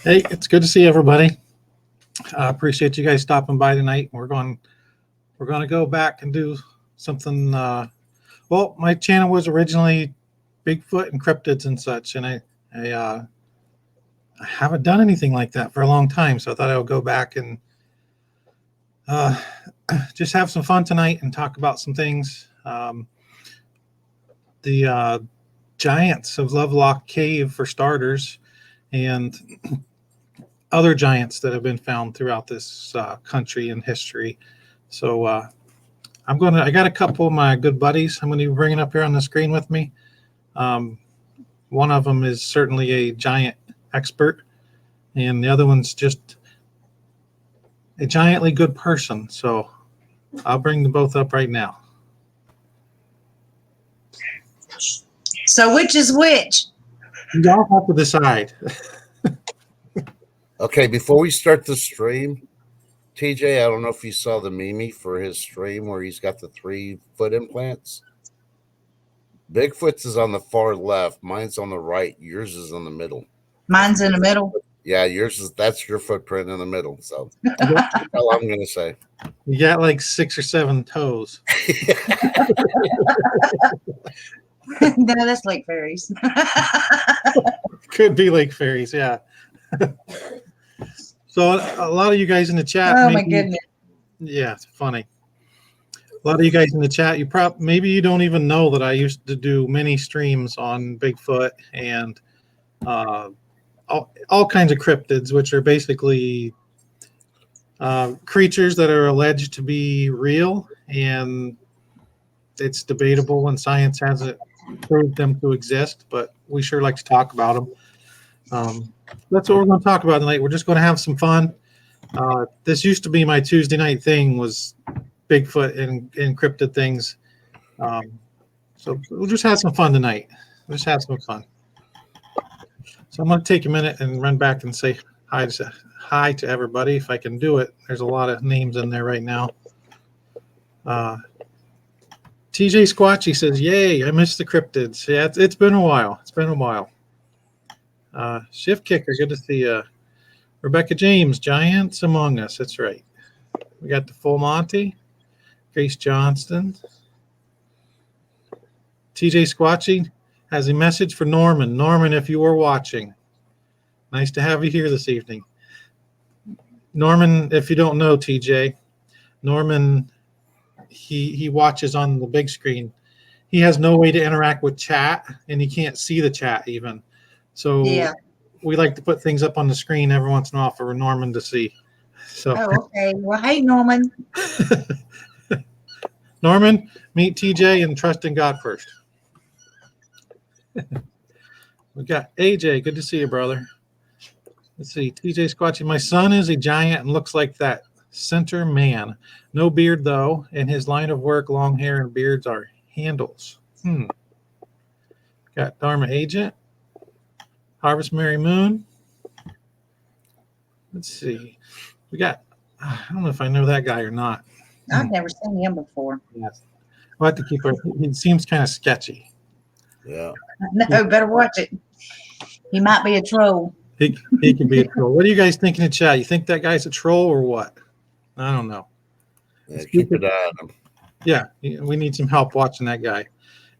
Hey, it's good to see everybody. I appreciate you guys stopping by tonight. We're going to go back and do something. Well, my channel was originally Bigfoot and cryptids and such, and I haven't done anything like that for a long time. So I thought I would go back and uh, just have some fun tonight and talk about some things. The Giants of Lovelock Cave, for starters, and other giants that have been found throughout this country and history. So I got a couple of my good buddies I'm going to be bringing up here on the screen with me. One of them is certainly a giant expert, and the other one's just a giantly good person. So I'll bring them both up right now. So which is which? You all have to decide. Okay, before we start the stream, TJ, I don't know if you saw the meme for his stream where he's got the 3 foot implants. Bigfoot's is on the far left. Mine's on the right. Yours is in the middle. Mine's in the middle. Yeah, that's your footprint in the middle. So that's all I'm going to say. You got like 6 or 7 toes. No, that's Lake Fairies. Could be Lake Fairies, yeah. So a lot of you guys in the chat. Oh my goodness. Yeah, it's funny. A lot of you guys in the chat, maybe you don't even know that I used to do many streams on Bigfoot and all kinds of cryptids, which are basically creatures that are alleged to be real, and it's debatable and science hasn't proved them to exist, but we sure like to talk about them. That's what we're going to talk about tonight. We're just going to have some fun. This used to be my Tuesday night thing, was Bigfoot and cryptid things. So we'll just have some fun tonight. Just have some fun. So I'm going to take a minute and run back and say hi to everybody if I can do it. There's a lot of names in there right now. TJ Squatchy says, "Yay! I missed the cryptids." Yeah, it's been a while. It's been a while. Shift Kicker, good to see you. Rebecca James, Giants Among Us. That's right. We got the Full Monty, Grace Johnston. TJ Squatchy has a message for Norman. Norman, if you are watching, nice to have you here this evening. Norman, if you don't know TJ, Norman, he watches on the big screen. He has no way to interact with chat, and he can't see the chat even. So yeah, we like to put things up on the screen every once in a while for Norman to see. So okay. Well, hey, Norman. Norman, meet TJ and trust in God first. We got AJ. Good to see you, brother. Let's see. TJ Squatchy. My son is a giant and looks like that center man. No beard, though. In his line of work, long hair and beards are handles. Got Dharma Agent. Harvest Mary Moon. Let's see. We got, I don't know if I know that guy or not. I've never seen him before. Yes. We'll have to keep he seems kind of sketchy. Yeah. No, better watch it. He might be a troll. He can be a troll. What do you guys think in the chat? You think that guy's a troll or what? I don't know. Yeah, keep an eye on him. Yeah, we need some help watching that guy.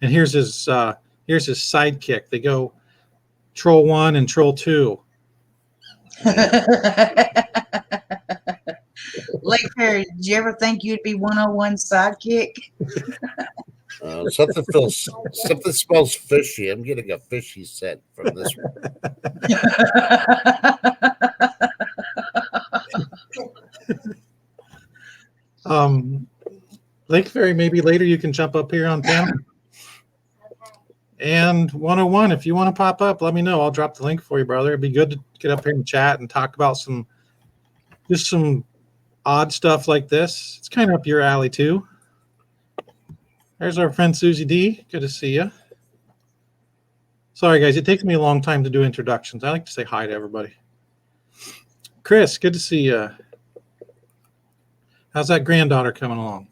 And here's his sidekick. They go Troll 1 and Troll 2. Lake Fairy, did you ever think you'd be 101 sidekick? Something smells fishy. I'm getting a fishy scent from this one. Lake Fairy, maybe later you can jump up here on panel. And 101, if you want to pop up, let me know. I'll drop the link for you, brother. It'd be good to get up here and chat and talk about some odd stuff like this. It's kind of up your alley, too. There's our friend Susie D. Good to see you. Sorry, guys. It takes me a long time to do introductions. I like to say hi to everybody. Chris, good to see you. How's that granddaughter coming along?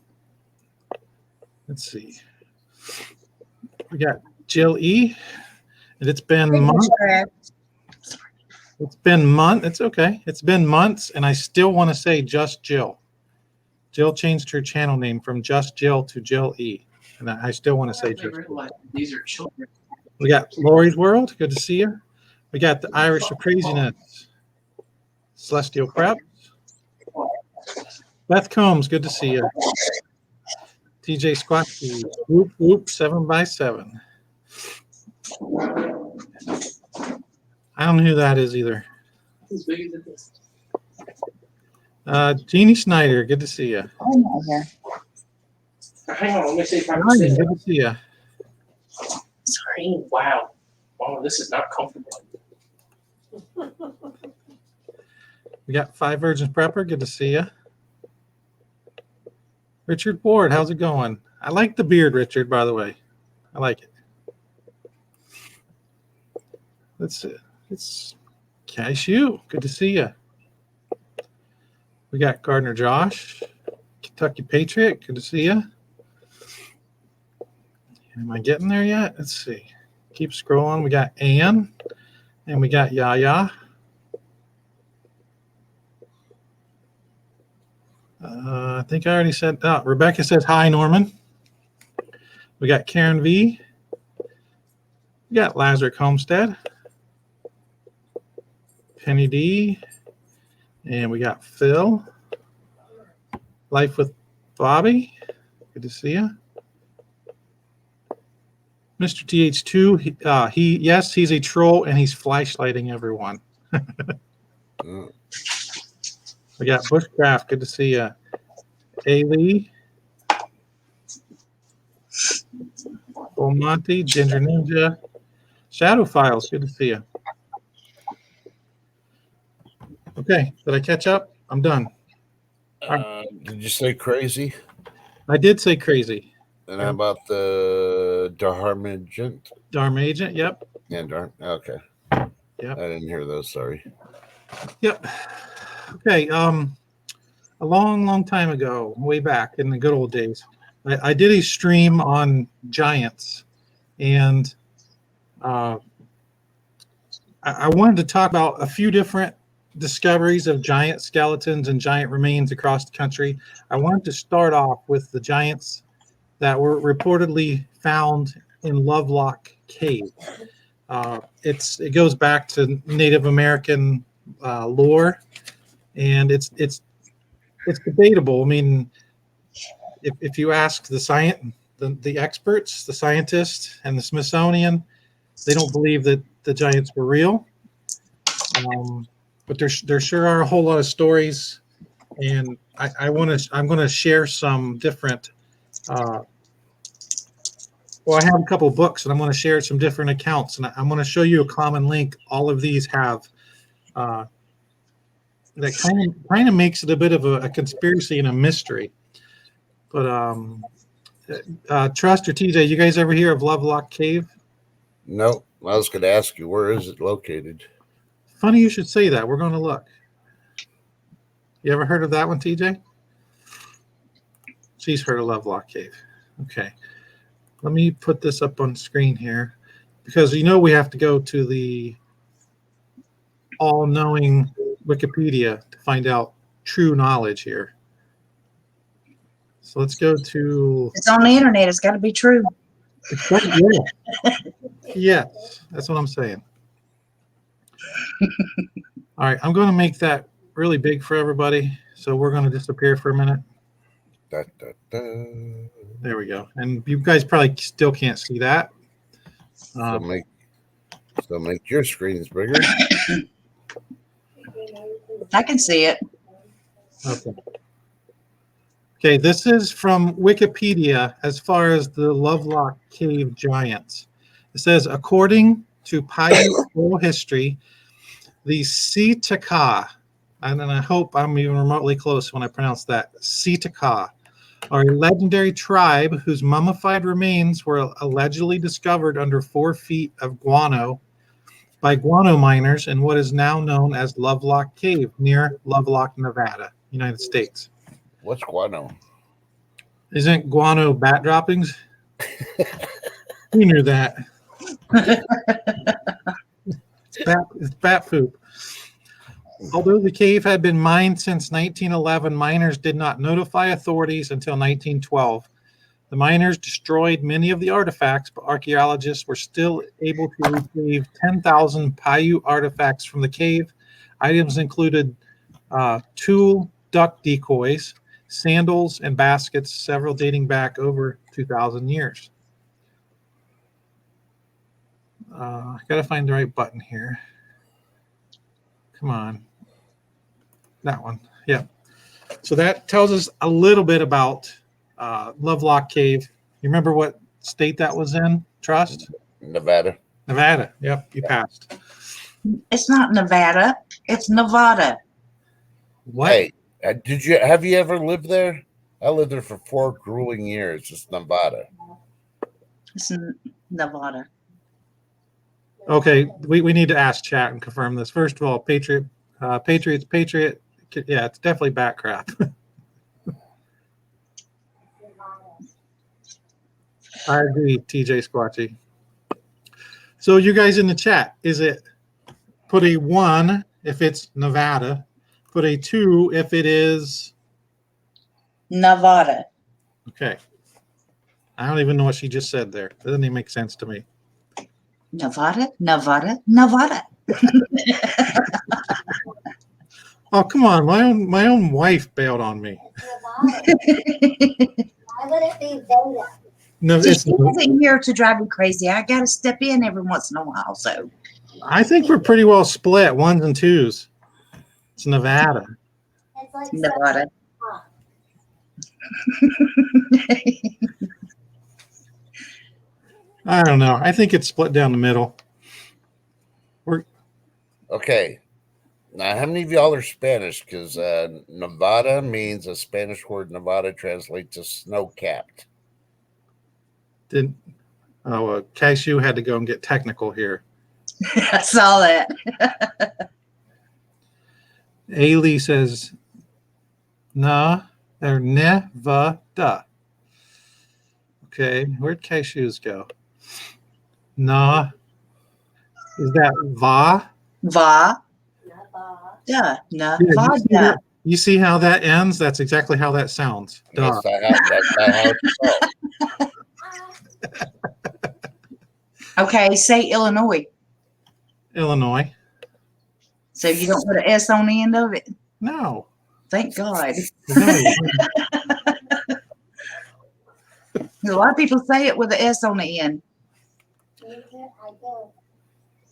Let's see. We got Jill E. And it's been months. It's been months. It's okay. It's been months, and I still want to say Just Jill. Jill changed her channel name from Just Jill to Jill E. And I still want to say Just Jill. These are children. We got Lori's World. Good to see you. We got the Irish of Craziness. Celestial Prep. Beth Combs. Good to see you. TJ Squatchy. Whoop, whoop, 7x7. I don't know who that is either. As big as this. Jeannie Snyder. Good to see you. I'm not here. Hang on, let me see if I can Ryan, see good to see you. screen. Wow. Wow, this is not comfortable. We got Five Virgins Prepper. Good to see you. Richard Ward, how's it going? I like the beard, Richard, by the way. I like it. It's Cashew. Good to see you. We got Gardner Josh, Kentucky Patriot. Good to see you. Am I getting there yet? Let's see. Keep scrolling. We got Ann, and we got Yaya. I think I already said. Oh, Rebecca says hi, Norman. We got Karen V. We got Lazarick Homestead, Penny D, and we got Phil. Life with Bobby. Good to see you. Mr. TH2, yes, he's a troll and he's flashlighting everyone. We got Bushcraft. Good to see you. A. Lee. Bull Monty. Ginger Ninja. Shadow Files. Good to see you. Okay. Did I catch up? I'm done. Did you say crazy? I did say crazy. And how about the Darmagent? Darmagent. Yep. Yeah, okay. Yep. I didn't hear those. Sorry. Yep. Okay. A long time ago, way back in the good old days, I did a stream on giants, and I wanted to talk about a few different discoveries of giant skeletons and giant remains across the country. I wanted to start off with the giants that were reportedly found in Lovelock Cave. It goes back to Native American lore, and it's debatable. I mean, if you ask the experts, the scientists, and the Smithsonian, they don't believe that the giants were real. But there sure are a whole lot of stories, and I'm going to share some different. Well, I have a couple of books, and I'm going to share some different accounts, and I'm going to show you a common link. All of these have. That kind of makes it a bit of a conspiracy and a mystery. But Trust or TJ, you guys ever hear of Lovelock Cave? No, I was going to ask you, where is it located? Funny you should say that. We're going to look. You ever heard of that one, TJ? She's heard of Lovelock Cave. Okay. Let me put this up on screen here, because we have to go to the all-knowing Wikipedia to find out true knowledge here. So let's go to. It's on the internet. It's got to be true. Yes, that's what I'm saying. All right, I'm going to make that really big for everybody. So we're going to disappear for a minute. Da, da, da. There we go. And you guys probably still can't see that. So make your screens bigger. I can see it. Okay, this is from Wikipedia as far as the Lovelock Cave giants. It says, according to Paiute oral history, the Sitaka, and I hope I'm even remotely close when I pronounce that, Sitaka, are a legendary tribe whose mummified remains were allegedly discovered under 4 feet of guano by guano miners in what is now known as Lovelock Cave near Lovelock, Nevada, United States. What's guano? Isn't guano bat droppings? You knew that. It's bat poop. Although the cave had been mined since 1911, miners did not notify authorities until 1912. The miners destroyed many of the artifacts, but archaeologists were still able to retrieve 10,000 Paiute artifacts from the cave. Items included tool duck decoys, sandals, and baskets, several dating back over 2,000 years. I got to find the right button here. Come on. That one. Yep. So that tells us a little bit about Lovelock Cave. You remember what state that was in? Trust? Nevada. Nevada. Yep, you passed. It's not Nevada. It's Nevada. What? Hey, have you ever lived there? I lived there for 4 grueling years. It's Nevada. It's Nevada. Okay, we need to ask chat and confirm this. First of all, Patriot. Yeah, it's definitely bat crap. I agree, TJ Squatchy. So you guys in the chat, is it put a 1 if it's Nevada, put a 2 if it is Nevada. okay. I don't even know what she just said there. That doesn't even make sense to me. Nevada, Nevada, Nevada. Oh, come on. My own wife bailed on me. Why would it be Veda? No, She it's, isn't here to drive me crazy. I got to step in every once in a while. So I think we're pretty well split, 1s and 2s. It's Nevada. It's like Nevada. I don't know. I think it's split down the middle. Okay. Now, how many of y'all are Spanish? Because Nevada means a Spanish word. Nevada translates to snow-capped. Cashew had to go and get technical here. I saw that. Ailey says, nah, they're Nevada. Okay, where'd cashews go? Nah. Is that Va? Va. Nevada. Duh. Yeah, Nevada. you see how that ends? That's exactly how that sounds. Duh. That's not how it's spelled. Okay, say Illinois. Illinois. So you don't put an S on the end of it. No. Thank God. No. A lot of people say it with an S on the end. I don't.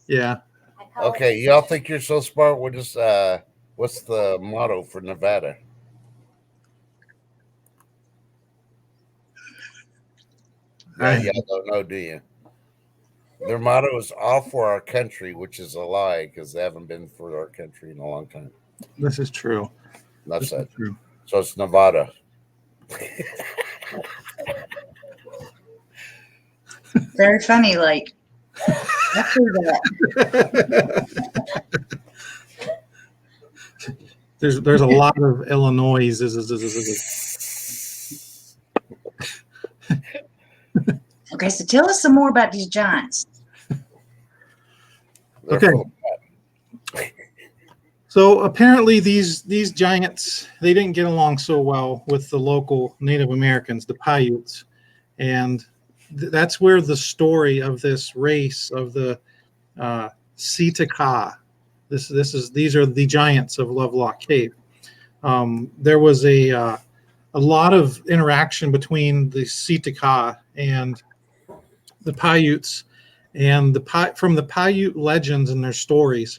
Yeah. I call Okay, y'all think you're so smart? What is what's the motto for Nevada? Yeah, y'all don't know, do you? Their motto is "All for our country," which is a lie because they haven't been for our country in a long time. This is true. That's This is it. true. So it's Nevada. Very funny, like. I see that. There's a lot of Illinois. Okay, so tell us some more about these giants. They're Okay. full of crap. So apparently these giants, they didn't get along so well with the local Native Americans, the Paiutes, and that's where the story of this race of the Sitaka. These are the Giants of Lovelock Cave. There was a lot of interaction between the Sitaka and the Paiutes, and from the Paiute legends and their stories,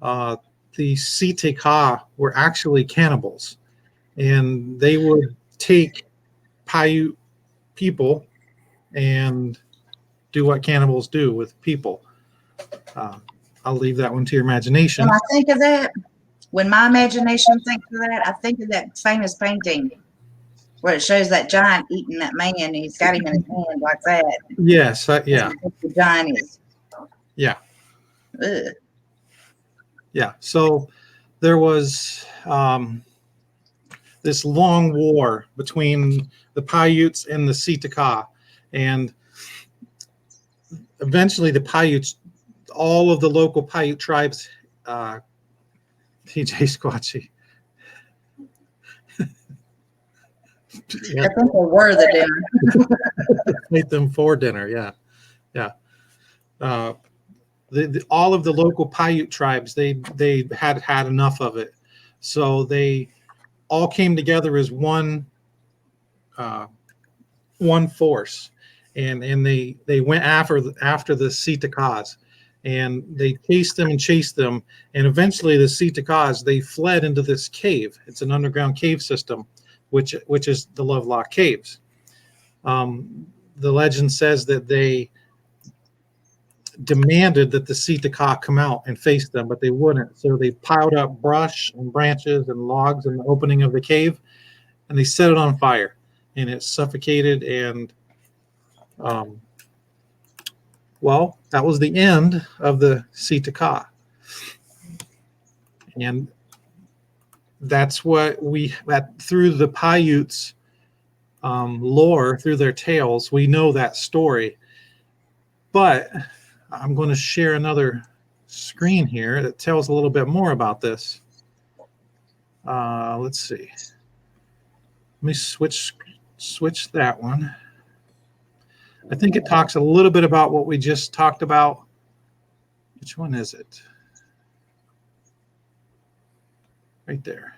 the Sitaka were actually cannibals, and they would take Paiute people and do what cannibals do with people. I'll leave that one to your imagination. When I think of that, when my imagination thinks of that, I think of that famous painting where it shows that giant eating that man, and he's got him in his hand like that. Yes, yeah, That's what the giant is. yeah. Ugh. Yeah, so there was this long war between the Paiutes and the Sitaka, and eventually the Paiutes, all of the local Paiute tribes TJ Squatchy. Yeah, I think they were the dinner. made them for dinner. Yeah, yeah. All of the local Paiute tribes, they had enough of it, so they all came together as one force, and they went after the Sitakas, and they chased them, and eventually the Sitakas, they fled into this cave. It's an underground cave system, which is the Lovelock Caves. The legend says that they demanded that the Sitaka come out and face them, but they wouldn't. So they piled up brush and branches and logs in the opening of the cave, and they set it on fire, and it suffocated. And well, that was the end of the Sitaka. And that's what through the Paiutes lore, through their tales, we know that story. But I'm going to share another screen here that tells a little bit more about this. Let's see. Let me switch that one. I think it talks a little bit about what we just talked about. Which one is it? Right there.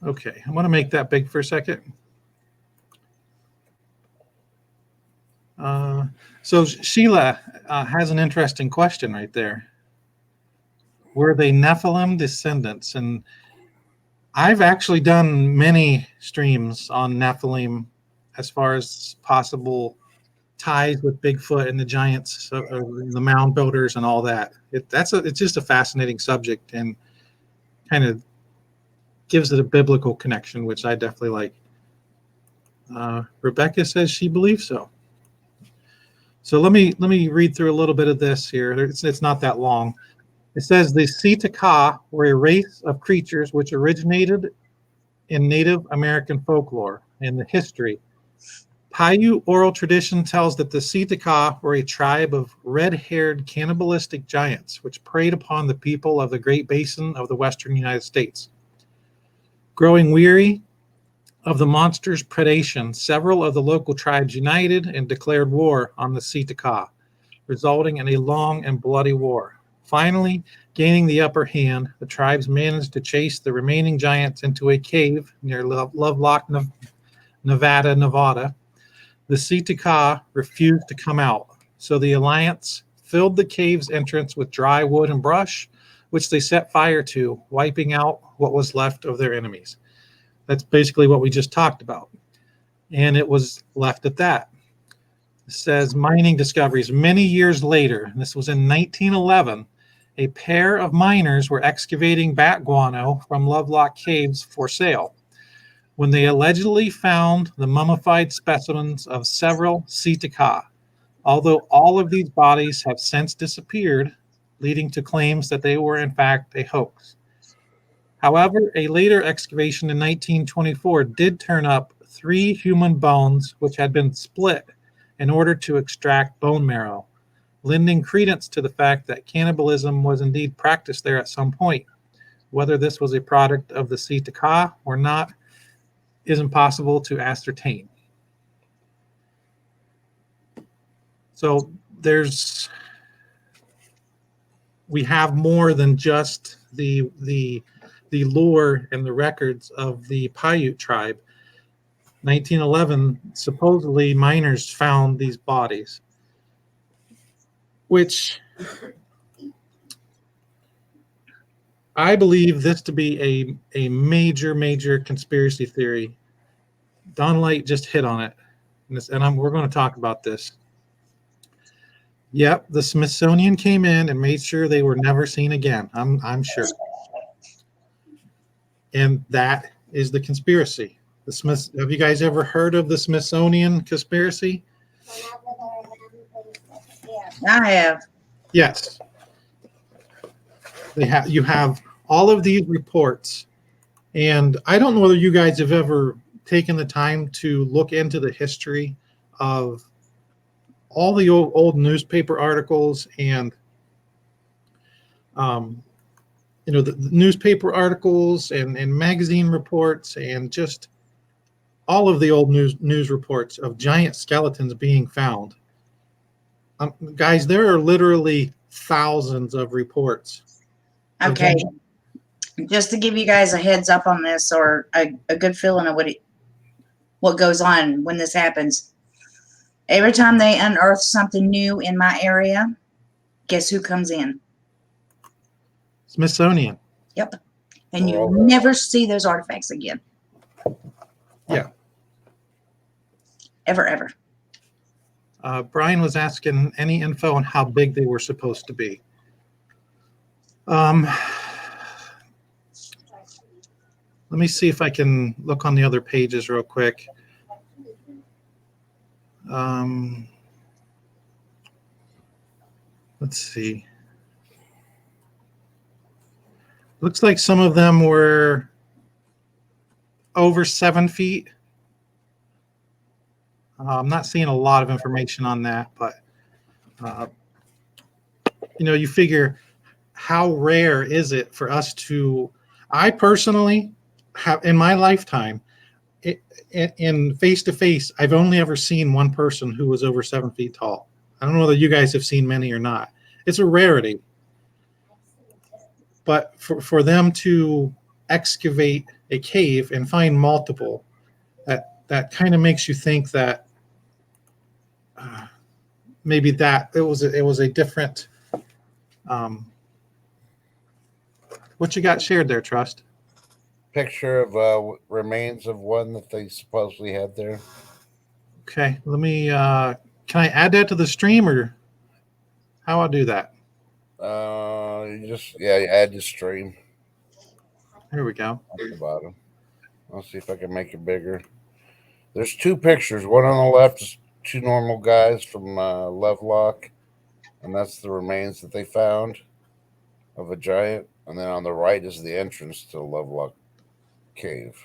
Okay, I'm going to make that big for a second. So Sheila has an interesting question right there. Were they Nephilim descendants? And I've actually done many streams on Nephilim as far as possible ties with Bigfoot and the giants, the mound builders and all that. It's just a fascinating subject and kind of gives it a biblical connection, which I definitely like. Rebecca says she believes so. So let me read through a little bit of this here. It's not that long. It says the Sitaka were a race of creatures which originated in Native American folklore and the history. Paiute oral tradition tells that the Sitaka were a tribe of red-haired cannibalistic giants which preyed upon the people of the Great Basin of the western United States. Growing weary of the monster's predation, several of the local tribes united and declared war on the Sitaka, resulting in a long and bloody war. Finally, gaining the upper hand, the tribes managed to chase the remaining giants into a cave near Lovelock, Nevada. The Sitaka refused to come out, so the Alliance filled the cave's entrance with dry wood and brush, which they set fire to, wiping out what was left of their enemies. That's basically what we just talked about. And it was left at that. It says mining discoveries. Many years later, and this was in 1911, a pair of miners were excavating bat guano from Lovelock Caves for sale when they allegedly found the mummified specimens of several Sitaka, although all of these bodies have since disappeared, leading to claims that they were in fact a hoax. However, a later excavation in 1924 did turn up 3 human bones which had been split in order to extract bone marrow, lending credence to the fact that cannibalism was indeed practiced there at some point. Whether this was a product of the Sitaka or not is impossible to ascertain. So we have more than just the lore and the records of the Paiute tribe. 1911, supposedly miners found these bodies, which I believe this to be a major conspiracy theory. Don Light just hit on it, and we're going to talk about this. Yep, the Smithsonian came in and made sure they were never seen again. I'm sure. And that is the conspiracy. Have you guys ever heard of the Smithsonian Conspiracy? I have. Yes. You have all of these reports, and I don't know whether you guys have ever taken the time to look into the history of all the old newspaper articles and the newspaper articles and magazine reports and just all of the old news reports of giant skeletons being found. Guys, there are literally thousands of reports. Okay. Just to give you guys a heads up on this, or a good feeling of what goes on when this happens. Every time they unearth something new in my area, guess who comes in? Smithsonian. Yep. And you Oh, right. never see those artifacts again. Yeah. Ever. Brian was asking any info on how big they were supposed to be. Let me see if I can look on the other pages real quick. Let's see. Looks like some of them were over 7 feet. I'm not seeing a lot of information on that, but you figure how rare is it for us to, I personally have in my lifetime, in face-to-face, I've only ever seen one person who was over 7 feet tall. I don't know whether you guys have seen many or not. It's a rarity. But for them to excavate a cave and find multiple, that kind of makes you think that maybe that it was a different. What you got shared there, Trust? Picture of remains of one that they supposedly had there. Okay, let me. Can I add that to the stream, or how I'll do that? You add the stream. Here we go. At the bottom. I'll see if I can make it bigger. There's 2 pictures. One on the left is 2 normal guys from Lovelock, and that's the remains that they found of a giant. And then on the right is the entrance to Lovelock Cave.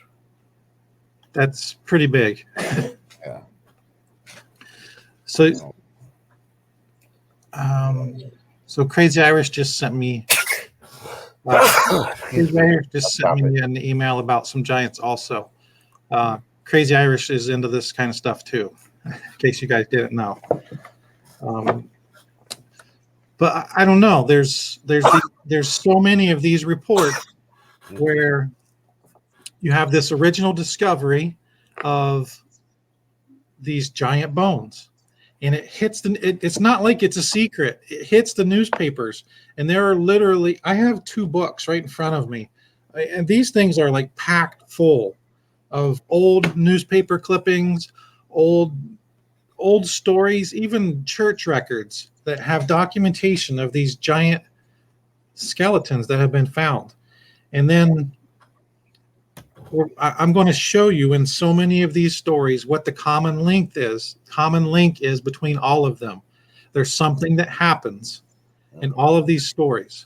That's pretty big. Yeah. So, so Crazy Irish just sent me. Crazy Irish just sent me an email about some giants also. Crazy Irish is into this kind of stuff too, in case you guys didn't know. But I don't know. There's so many of these reports where you have this original discovery of these giant bones, and it hits it's not like it's a secret. It hits the newspapers, and there are literally, I have 2 books right in front of me, and these things are like packed full of old newspaper clippings, old stories, even church records that have documentation of these giant skeletons that have been found. And then I'm going to show you in so many of these stories what the common link is between all of them. There's something that happens in all of these stories.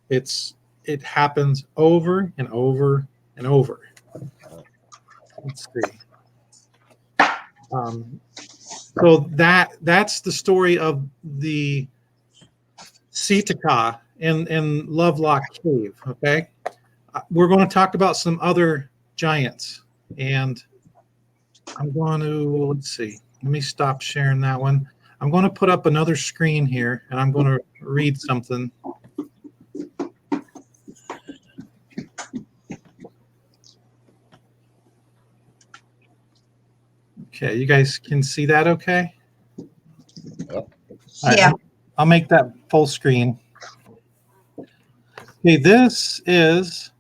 It happens over and over and over. Let's see. So that's the story of the Sitka in Lovelock Cave. Okay, we're going to talk about some other giants, and I'm going to, let's see. Let me stop sharing that one. I'm going to put up another screen here, and I'm going to read something. Okay, you guys can see that okay? Yep. Yeah. I'll make that full screen. Okay, this is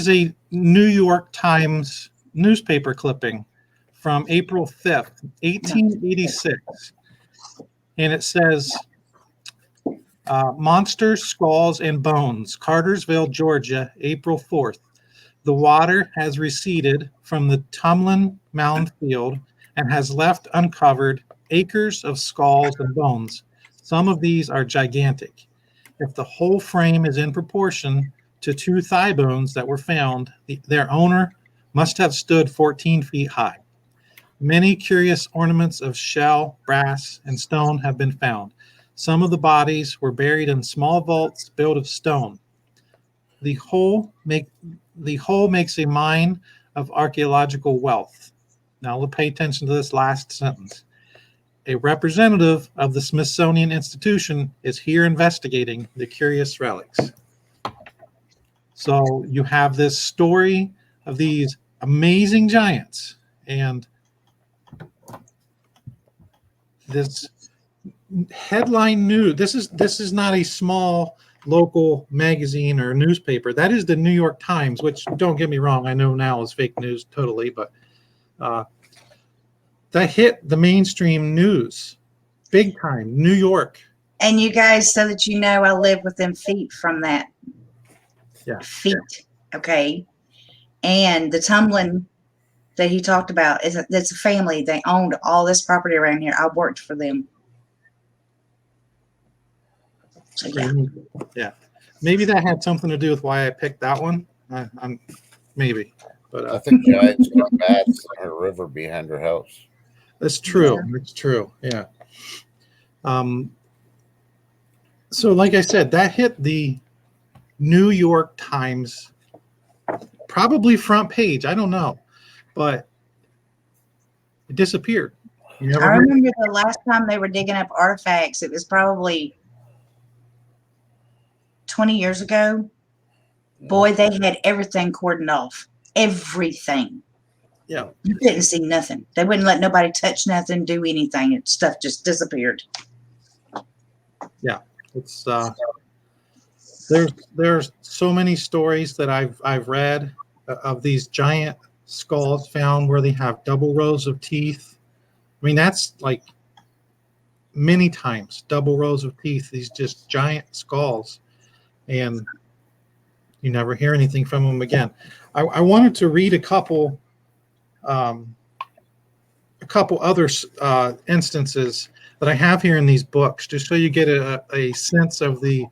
a New York Times newspaper clipping from April 5th, 1886. And it says, Monsters, Skulls, and Bones, Cartersville, Georgia, April 4th. The water has receded from the Tumlin Mound field and has left uncovered acres of skulls and bones. Some of these are gigantic. If the whole frame is in proportion to 2 thigh bones that were found, their owner must have stood 14 feet high. Many curious ornaments of shell, brass, and stone have been found. Some of the bodies were buried in small vaults built of stone. The whole makes a mine of archaeological wealth. Now, we'll pay attention to this last sentence. A representative of the Smithsonian Institution is here investigating the curious relics. So you have this story of these amazing giants, and this headline news. This is not a small local magazine or newspaper. That is the New York Times, which, don't get me wrong, I know now is fake news totally, but that hit the mainstream news big time. New York. And you guys, so that you know, I live within feet from that. Yeah. Feet. Okay. And the tumbling that he talked about that's a family. They owned all this property around here. I worked for them. So yeah. Yeah. Maybe that had something to do with why I picked that one. Maybe. But I think Giants got bats in a river behind her house. that's true. It's true. Yeah. So like I said, that hit the New York Times, probably front page. I don't know, but it disappeared. You never I heard- remember the last time they were digging up artifacts. It was probably 20 years ago. Boy, they had everything cordoned off. Everything. Yeah. You couldn't see nothing. They wouldn't let nobody touch nothing, do anything. And stuff just disappeared. It's there's so many stories that I've read of these giant skulls found where they have double rows of teeth. I mean, that's like many times double rows of teeth. These just giant skulls, and you never hear anything from them again. I wanted to read a couple other instances that I have here in these books, just so you get a sense of the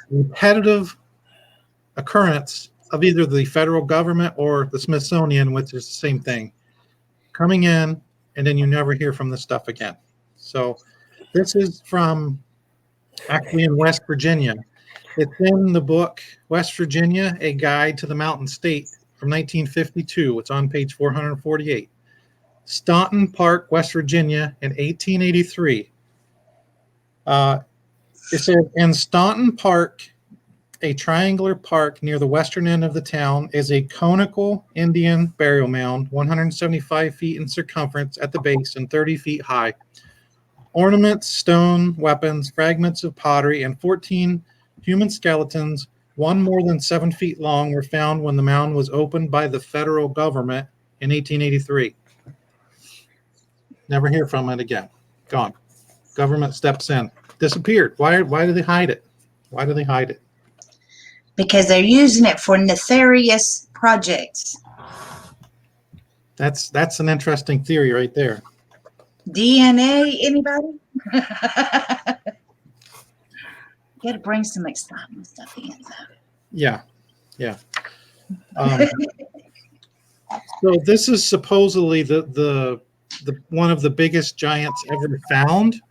repetitive occurrence of either the federal government or the Smithsonian, which is the same thing, coming in, and then you never hear from this stuff again. So this is from actually in West Virginia. It's in the book West Virginia, A Guide to the Mountain State from 1952. It's on page 448. Staunton Park, West Virginia in 1883. It said, in Staunton Park, a triangular park near the western end of the town, is a conical Indian burial mound, 175 feet in circumference at the base and 30 feet high. Ornaments, stone, weapons, fragments of pottery, and 14 human skeletons, one more than 7 feet long, were found when the mound was opened by the federal government in 1883. Never hear from it again. Gone. Government steps in. Disappeared. Why do they hide it? Why do they hide it? Because they're using it for nefarious projects. That's an interesting theory right there. DNA, anybody? Got to bring some excitement stuff in. Yeah. So this is supposedly the one of the biggest giants ever found.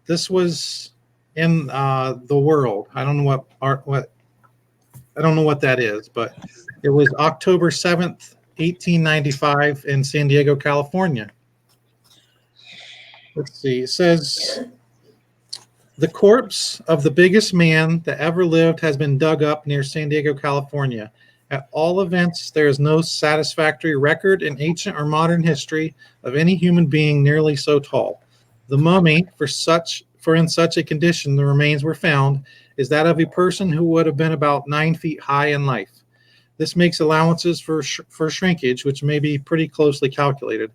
This was in the world. I don't know what that is, but it was October 7th, 1895 in San Diego, California. Let's see. It says, the corpse of the biggest man that ever lived has been dug up near San Diego, California. At all events, there is no satisfactory record in ancient or modern history of any human being nearly so tall. The mummy, for in such a condition the remains were found, is that of a person who would have been about 9 feet high in life. This makes allowances for shrinkage, which may be pretty closely calculated.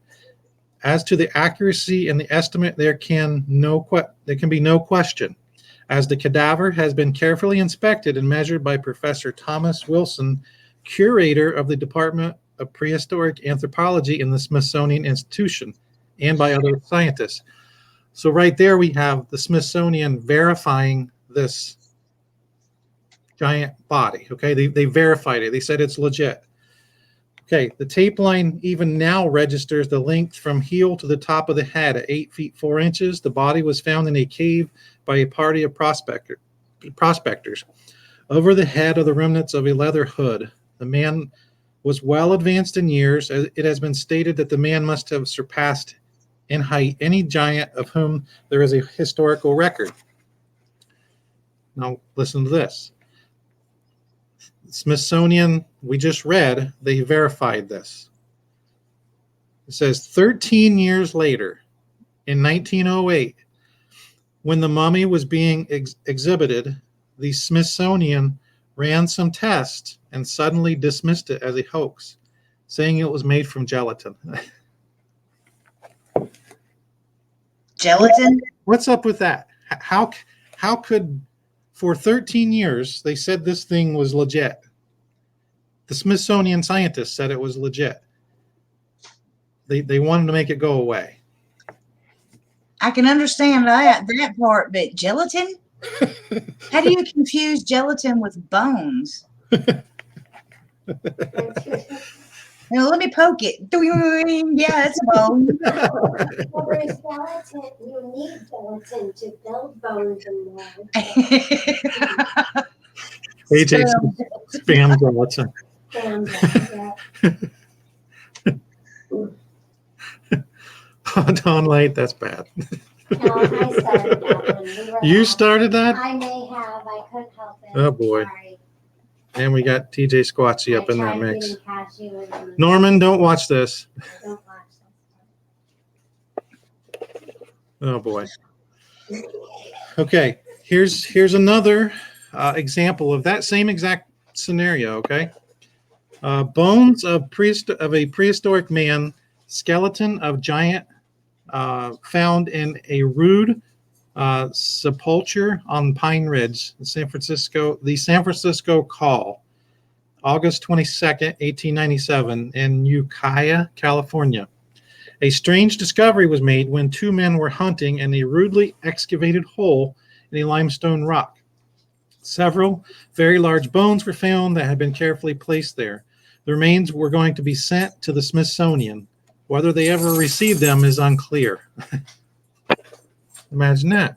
As to the accuracy in the estimate, there can be no question, as the cadaver has been carefully inspected and measured by Professor Thomas Wilson, curator of the Department of Prehistoric Anthropology in the Smithsonian Institution, and by other scientists. So right there we have the Smithsonian verifying this giant body. Okay, they verified it. They said it's legit. Okay, the tape line even now registers the length from heel to the top of the head at 8 feet 4 inches. The body was found in a cave by a party of prospectors. Over the head are the remnants of a leather hood. The man was well advanced in years. It has been stated that the man must have surpassed in height any giant of whom there is a historical record. Now, listen to this. Smithsonian, we just read, they verified this. It says 13 years later, in 1908, when the mummy was being exhibited, the Smithsonian ran some tests and suddenly dismissed it as a hoax, saying it was made from gelatin. Gelatin? What's up with that? How could, for 13 years, they said this thing was legit. The Smithsonian scientists said it was legit. They wanted to make it go away. I can understand that part, but gelatin? How do you confuse gelatin with bones? Now, let me poke it. Yeah, it's a bone. Well, there's skeleton. You need skeleton to build bones in there. AJ spam gelatin. Dawn Light, that's bad. No, I started that one. You started that? I may have. I couldn't help it. Oh, boy. Sorry. And we got TJ Squatchy up in that I tried mix. getting cashew and Norman, don't watch this. I don't watch Oh boy. Okay, here's another example of that same exact scenario. Okay, bones of a prehistoric man, skeleton of giant found in a rude sepulcher on Pine Ridge, the San Francisco Call, August 22nd, 1897, in Ukiah, California. A strange discovery was made when two men were hunting in a rudely excavated hole in a limestone rock. Several very large bones were found that had been carefully placed there. The remains were going to be sent to the Smithsonian. Whether they ever received them is unclear. Imagine that.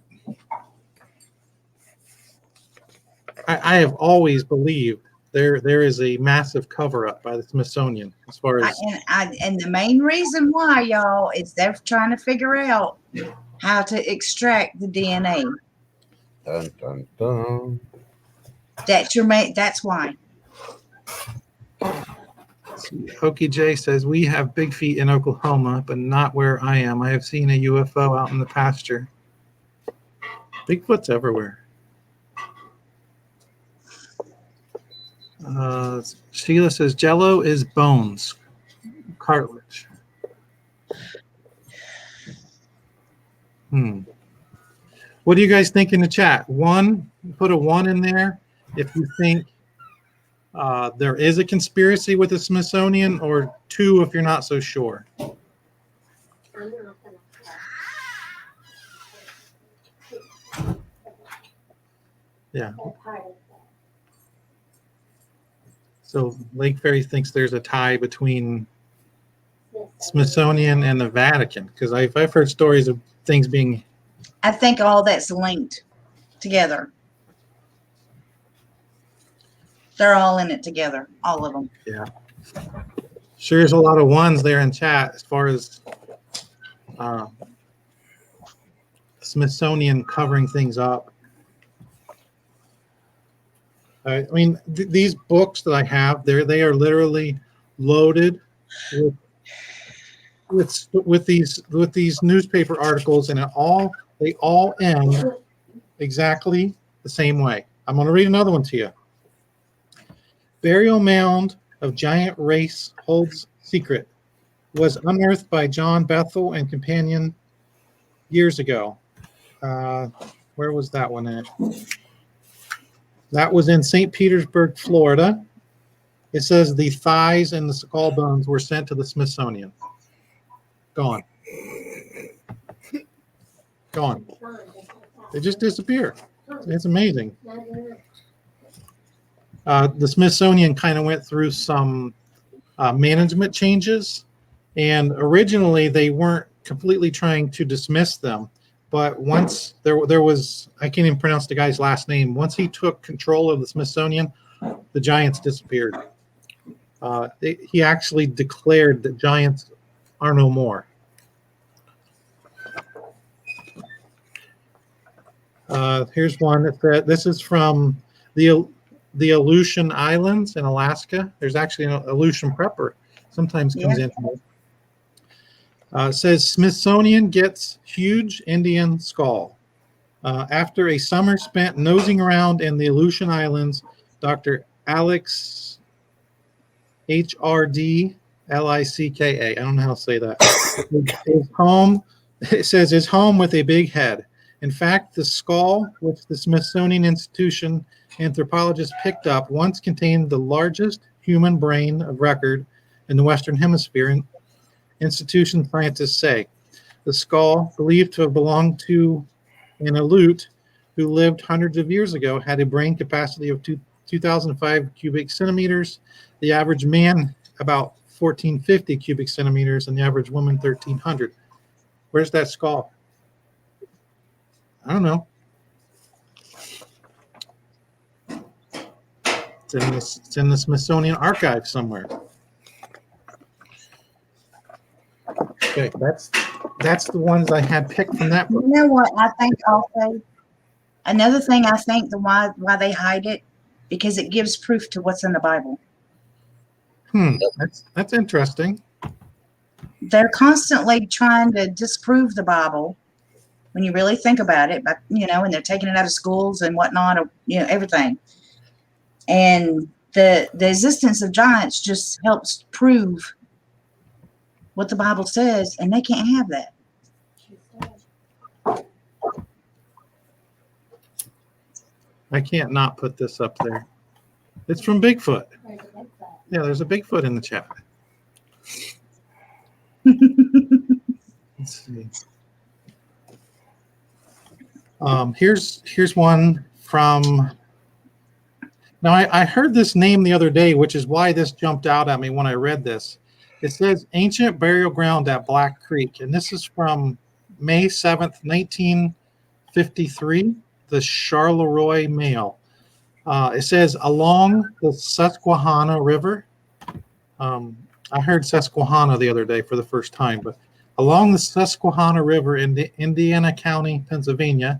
I have always believed there is a massive cover-up by the Smithsonian as far as and the main reason why, y'all, is they're trying to figure out how to extract the DNA. Dun, dun, dun. That's why. Hokey J says, we have big feet in Oklahoma, but not where I am. I have seen a UFO out in the pasture. Bigfoot's everywhere. Sheila says, Jello is bones, cartilage. What do you guys think in the chat? One, put a 1 in there if you think there is a conspiracy with the Smithsonian, or 2 if you're not so sure. I'm not gonna Yeah. that part of that. So Lake Ferry thinks there's a tie between Smithsonian and the Vatican, because I've heard stories of things being. I think all that's linked together. They're all in it together, all of them. Yeah. Sure, there's a lot of 1s there in chat as far as Smithsonian covering things up. I mean, these books that I have, they are literally loaded with these newspaper articles, and they all end exactly the same way. I'm going to read another one to you. Burial mound of giant race holds secret. Was unearthed by John Bethel and companion years ago. Where was that one at? That was in St. Petersburg, Florida. It says the thighs and the skull bones were sent to the Smithsonian. Gone. Gone. They just disappear. It's amazing. The Smithsonian kind of went through some management changes. And originally, they weren't completely trying to dismiss them. But once there was, I can't even pronounce the guy's last name. Once he took control of the Smithsonian, the Giants disappeared. He actually declared that Giants are no more. Here's one that this is from the Aleutian Islands in Alaska. There's actually an Aleutian prepper sometimes comes in. It says Smithsonian gets huge Indian skull. After a summer spent nosing around in the Aleutian Islands, Dr. Alex HRD LICKA. I don't know how to say that. His home, it says, is home with a big head. In fact, the skull, which the Smithsonian Institution anthropologists picked up, once contained the largest human brain of record in the Western Hemisphere. Institution scientists say the skull, believed to have belonged to an Aleut who lived hundreds of years ago, had a brain capacity of 2,005 cubic centimeters. The average man about 1,450 cubic centimeters, and the average woman 1,300. Where's that skull? I don't know. It's in the Smithsonian archive somewhere. Okay, that's the ones I had picked from that book. You know what I think also? Another thing I think why they hide it, because it gives proof to what's in the Bible. That's interesting. They're constantly trying to disprove the Bible when you really think about it, but and they're taking it out of schools and whatnot, everything. And the existence of giants just helps prove what the Bible says, and they can't have that. I can't not put this up there. It's from Bigfoot. Yeah, there's a Bigfoot in the chat. Let's see. Here's one from. Now I heard this name the other day, which is why this jumped out at me when I read this. It says Ancient Burial Ground at Black Creek, and this is from May 7th, 1953, the Charleroi Mail. It says along the Susquehanna River. I heard Susquehanna the other day for the first time, but along the Susquehanna River in Indiana County, Pennsylvania,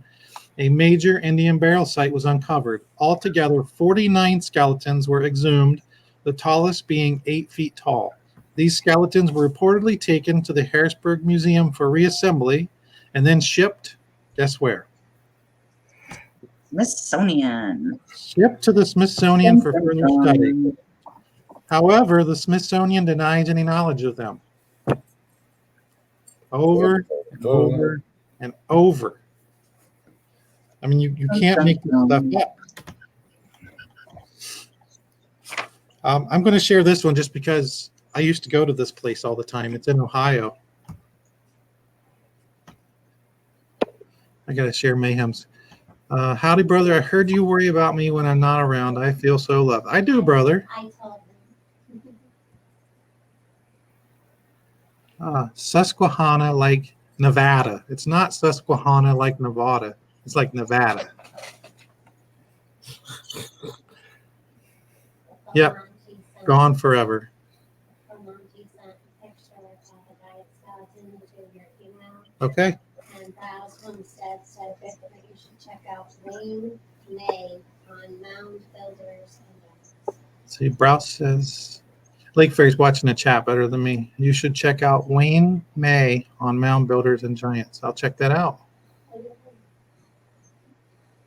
a major Indian burial site was uncovered. Altogether, 49 skeletons were exhumed, the tallest being 8 feet tall. These skeletons were reportedly taken to the Harrisburg Museum for reassembly and then shipped, guess where? Smithsonian. Shipped to the Smithsonian for further study. However, the Smithsonian denies any knowledge of them. Over and over and over. I mean, you can't make this stuff up. I'm going to share this one just because I used to go to this place all the time. It's in Ohio. I got to share Mayhem's. Howdy, brother. I heard you worry about me when I'm not around. I feel so loved. I do, brother. I told them. Susquehanna like Nevada. It's not Susquehanna like Nevada. It's like Nevada. Yep. Gone forever. Okay. And Browse Homestead said that you should check out Wayne May on Mound Builders and Giants. See, Browse says Lake Fairy's watching the chat better than me. You should check out Wayne May on Mound Builders and Giants. I'll check that out.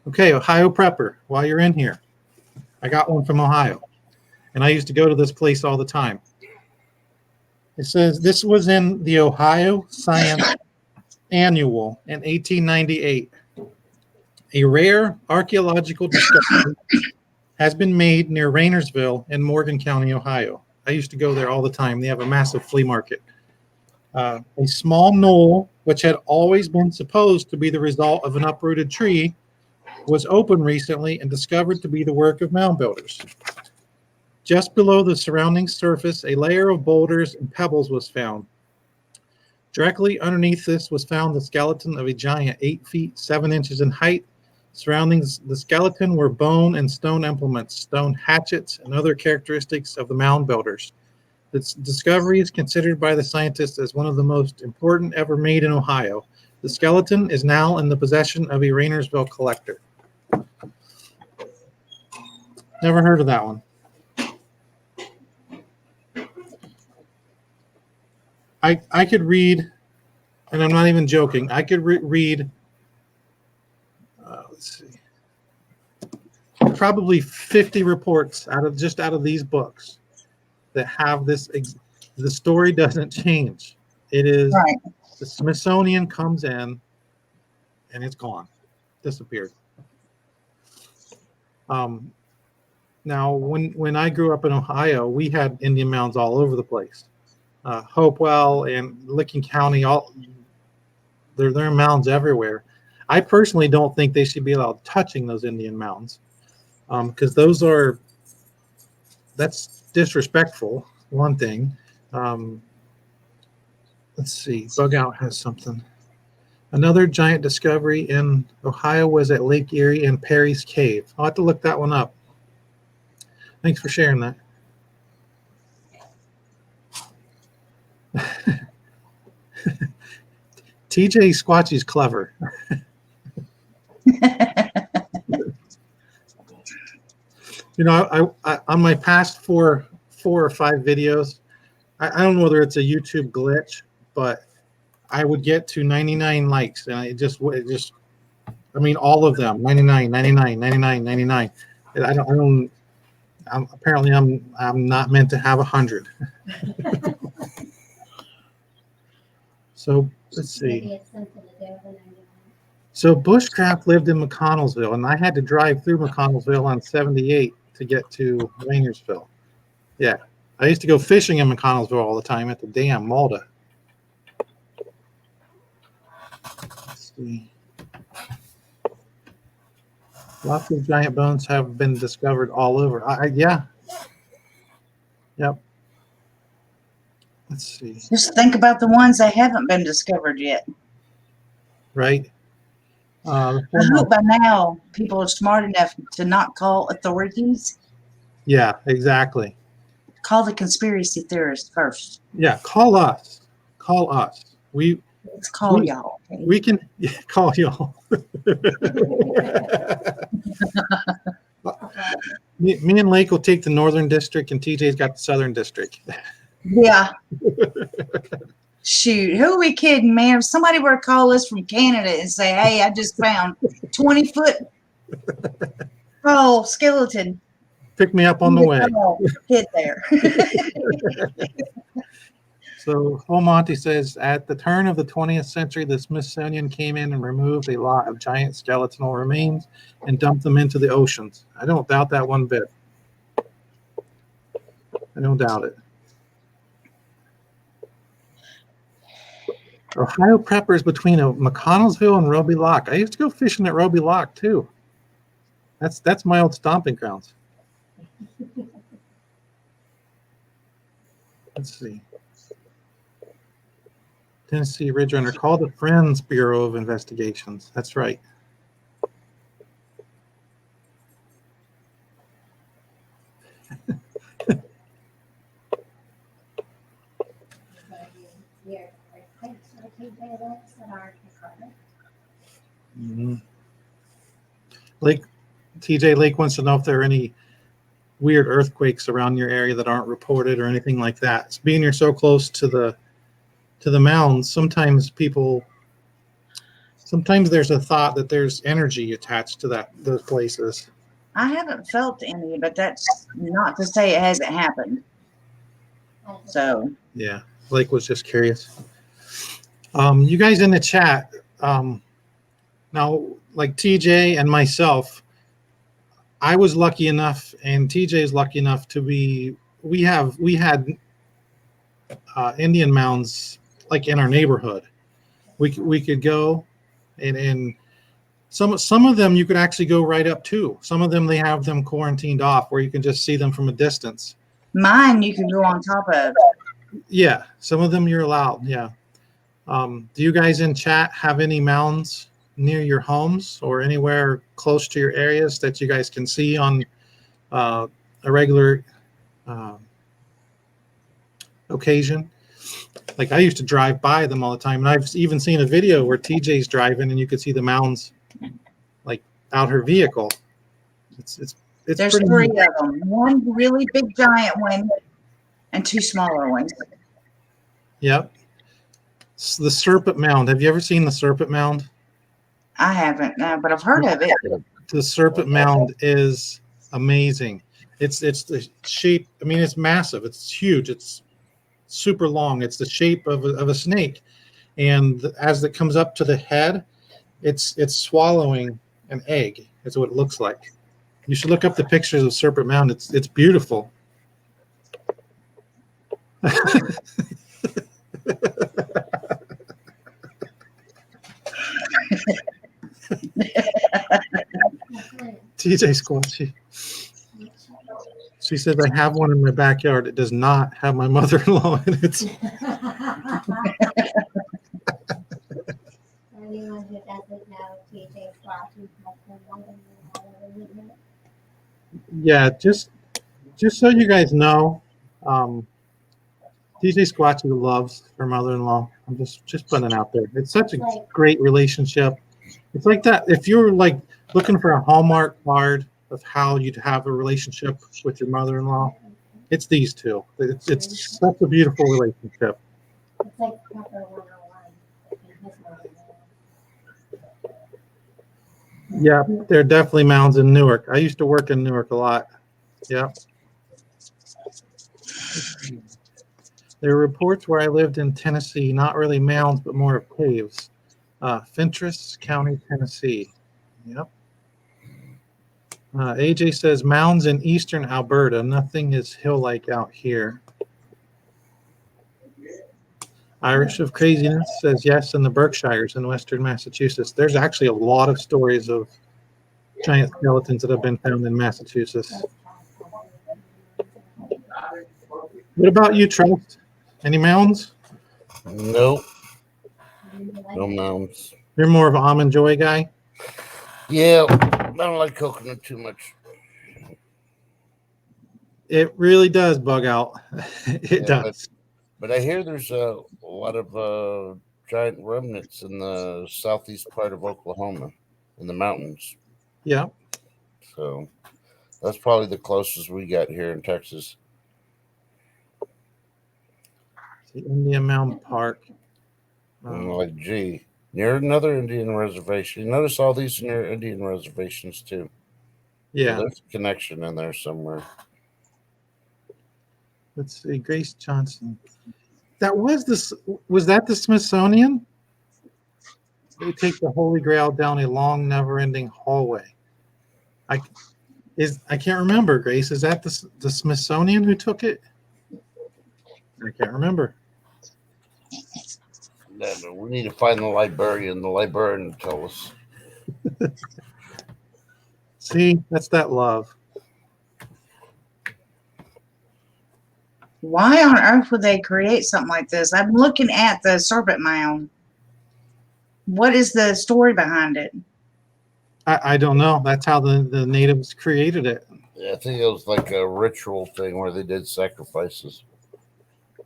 Okay, Ohio Prepper, while you're in here, I got one from Ohio, and I used to go to this place all the time. It says this was in the Ohio Science Annual in 1898. A rare archaeological discovery has been made near Rainersville in Morgan County, Ohio. I used to go there all the time. They have a massive flea market. A small knoll, which had always been supposed to be the result of an uprooted tree, was opened recently and discovered to be the work of mound builders. Just below the surrounding surface, a layer of boulders and pebbles was found. Directly underneath this was found the skeleton of a giant 8 feet 7 inches in height. Surrounding the skeleton were bone and stone implements, stone hatchets, and other characteristics of the mound builders. This discovery is considered by the scientists as one of the most important ever made in Ohio. The skeleton is now in the possession of a Rainersville collector. Never heard of that one. I could read, and I'm not even joking, I could read, let's see, probably 50 reports out of these books that have this. The story doesn't change. It is Right. the Smithsonian comes in and it's gone, disappeared. Now, when I grew up in Ohio, we had Indian mounds all over the place. Hopewell and Licking County, there are mounds everywhere. I personally don't think they should be allowed touching those Indian mounds, because that's disrespectful. One thing. Let's see. Bug Out has something. Another giant discovery in Ohio was at Lake Erie and Perry's Cave. I'll have to look that one up. Thanks for sharing that. TJ Squatchy's clever. You know, I on my past four or five videos, I don't know whether it's a YouTube glitch, but I would get to 99 likes, and it just, I mean, all of them, 99, 99, 99, 99. Apparently I'm not meant to have 100. So let's see. Maybe it's something to do with it. So Bushcraft lived in McConnellsville, and I had to drive through McConnellsville on 78 to get to Rainersville. Yeah, I used to go fishing in McConnellsville all the time at the dam, Malta. Let's see. Lots of giant bones have been discovered all over. Yeah. Yep. Let's see. Just think about the ones that haven't been discovered yet. Right. I hope by now people are smart enough to not call authorities. Yeah, exactly. Call the conspiracy theorists first. Yeah, call us. Call us. Let's call y'all. Okay? We can call y'all. Me and Lake will take the northern district, and TJ's got the southern district. Yeah. Shoot, who are we kidding, man? If somebody were to call us from Canada and say, hey, I just found 20-foot tall skeleton. Pick me up on the way. Get there. So Monty says, at the turn of the 20th century, the Smithsonian came in and removed a lot of giant skeletal remains and dumped them into the oceans. I don't doubt that one bit. I don't doubt it. Ohio preppers between McConnellsville and Roby Lock. I used to go fishing at Roby Lock too. That's my old stomping grounds. Let's see. Tennessee Ridge Runner. Call the Friends Bureau of Investigations. That's right. Mm-hmm. TJ Lake wants to know if there are any weird earthquakes around your area that aren't reported or anything like that. So being you're so close to the mounds, sometimes there's a thought that there's energy attached to those places. I haven't felt any, but that's not to say it hasn't happened. So yeah, Lake was just curious. You guys in the chat, now like TJ and myself, I was lucky enough, and TJ is lucky enough to be. We had Indian mounds like in our neighborhood. We could go, and Some of them you could actually go right up to. Some of them they have them quarantined off where you can just see them from a distance. Mine you can go on top of. Yeah, some of them you're allowed. Yeah. Do you guys in chat have any mounds near your homes or anywhere close to your areas that you guys can see on a regular occasion? Like I used to drive by them all the time, and I've even seen a video where TJ's driving and you could see the mounds like out her vehicle. It's There's pretty three neat. of them. One really big giant one and two smaller ones. Yep. The Serpent Mound. Have you ever seen the Serpent Mound? I haven't, but I've heard of it. The Serpent Mound is amazing. It's the shape. I mean, it's massive. It's huge. It's super long. It's the shape of a snake, and as it comes up to the head, it's swallowing an egg. That's what it looks like. You should look up the pictures of Serpent Mound. It's beautiful. TJ Squatchy. She says, I have one in my backyard. It does not have my mother-in-law in it. Anyone who doesn't know, TJ Squatchy has been wondering how to live it. Yeah, just so you guys know, TJ Squatchy loves her mother-in-law. I'm just putting it out there. It's such a great relationship. It's like that. If you're like looking for a Hallmark card of how you'd have a relationship with your mother-in-law, it's these two. It's such a beautiful relationship. It's like Pepper 101 and his mother-in-law. Yeah, there are definitely mounds in Newark. I used to work in Newark a lot. Yeah. There are reports where I lived in Tennessee, not really mounds, but more of caves. Fentress County, Tennessee. Yep. AJ says mounds in eastern Alberta. Nothing is hill-like out here. Irish of Craziness says yes, in the Berkshires in western Massachusetts. There's actually a lot of stories of giant skeletons that have been found in Massachusetts. What about you, Trust? Any mounds? Nope. No mounds. You're more of an almond joy guy? Yeah, I don't like coconut too much. It really does bug out. It does. But I hear there's a lot of giant remnants in the southeast part of Oklahoma, in the mountains. Yeah. So that's probably the closest we got here in Texas. The Indian Mound Park. Like, gee, near another Indian reservation. You notice all these near Indian reservations too. Yeah. So there's a connection in there somewhere. Let's see. Grace Johnson. Was that the Smithsonian? They take the Holy Grail down a long, never-ending hallway. I can't remember, Grace. Is that the Smithsonian who took it? I can't remember. No, we need to find the librarian. The librarian will tell us. See, that's that love. Why on earth would they create something like this? I'm looking at the Serpent Mound. What is the story behind it? I don't know. That's how the natives created it. Yeah, I think it was like a ritual thing where they did sacrifices.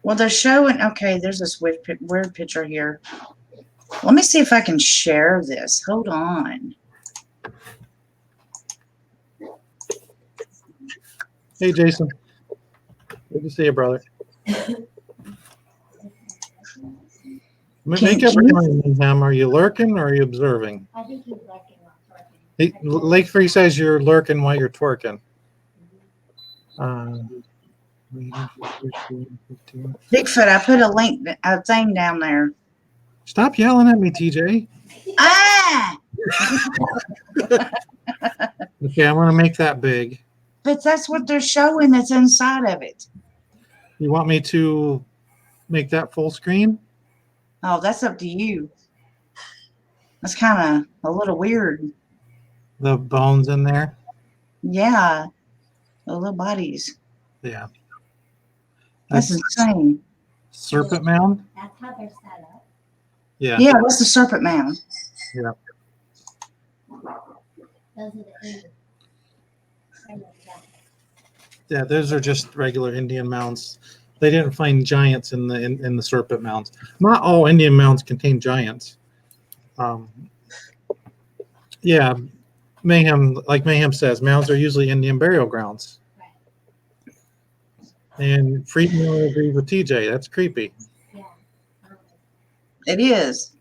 Well, they're showing. Okay, there's this weird picture here. Let me see if I can share this. Hold on. Hey, Jason. Good to see you, brother. Make up your mind, Ham. Are you lurking or are you observing? I think he's lurking, not twerking. Lake Free says you're lurking while you're twerking. Bigfoot, I put a thing down there. Stop yelling at me, TJ. Ah! Okay, I want to make that big. But that's what they're showing that's inside of it. You want me to make that full screen? Oh, that's up to you. That's kind of a little weird. The bones in there. Yeah. The little bodies. Yeah. That's That's insane. Serpent Mound. That's how they're set up. Yeah. Yeah, that's the Serpent Mound. Yeah. Those are the Indian. Yeah. Those are just regular Indian mounds. They didn't find giants in the Serpent Mounds. Not all Indian mounds contain giants. Yeah. Mayhem says, mounds are usually Indian burial grounds. Right. And Friedman will agree with TJ. That's creepy. Yeah. It is.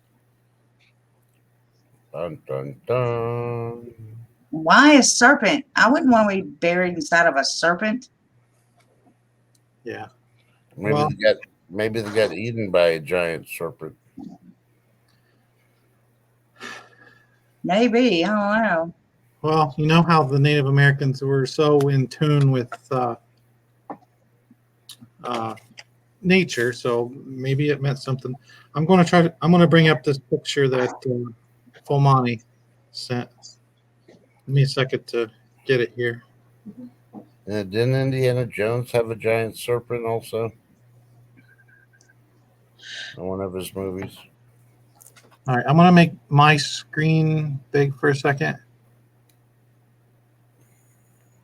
Dun, dun, dun. Why a serpent? I wouldn't want to be buried inside of a serpent. Yeah. Maybe Well- they got eaten by a giant serpent. Maybe. I don't know. Well, you know how the Native Americans were so in tune with nature, so maybe it meant something. I'm going to bring up this picture that Fulmani sent. Give me a second to get it here. And didn't Indiana Jones have a giant serpent also? In one of his movies. All right, I'm going to make my screen big for a second.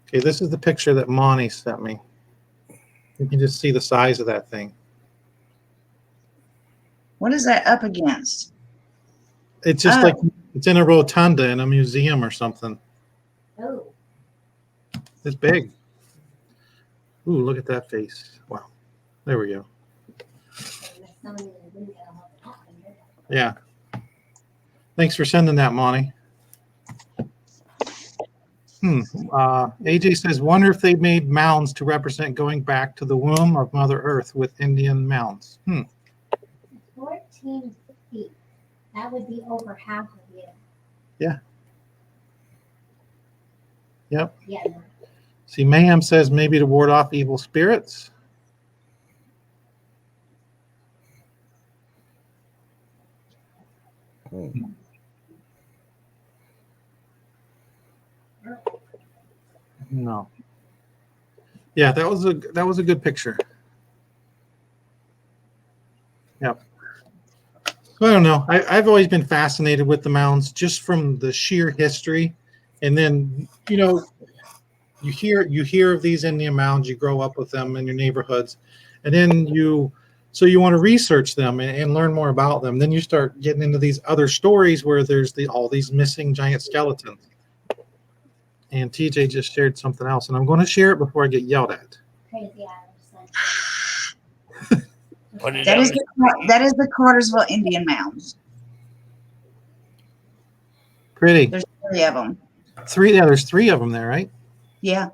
Okay, this is the picture that Monty sent me. You can just see the size of that thing. What is that up against? It's just Oh. like it's in a rotunda in a museum or something. Oh, It's big. Ooh, look at that face. Wow. There we go. Smithsonian didn't get a hold of that one, did they? Yeah. Thanks for sending that, Monty. AJ says, wonder if they made mounds to represent going back to the womb of Mother Earth with Indian mounds. 14 feet. That would be over half of you. Yeah. Yep. Yeah. No. See, Mayhem says maybe to ward off evil spirits. No. Yeah, that was a good picture. Yep. I don't know. I've always been fascinated with the mounds just from the sheer history, and then you hear of these Indian mounds, you grow up with them in your neighborhoods, and then you want to research them and learn more about them. Then you start getting into these other stories where there's all these missing giant skeletons. And TJ just shared something else, and I'm going to share it before I get yelled at. Crazy Irish. That is the Cartersville Indian Mounds. Pretty. There's 3 of them. There's 3 of them there, right? Yeah.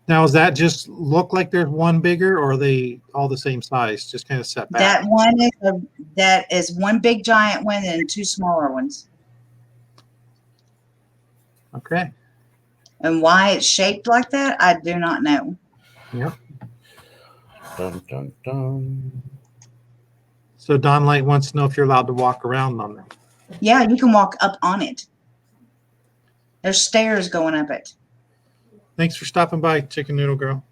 Now, does that just look like there's one bigger, or are they all the same size, just kind of set back? That is one big giant one and 2 smaller ones. Okay. And why it's shaped like that, I do not know. Yep. Dun, dun, dun. So Don Light wants to know if you're allowed to walk around on them. Yeah, you can walk up on it. There's stairs going up it. Thanks for stopping by, Chicken Noodle Girl.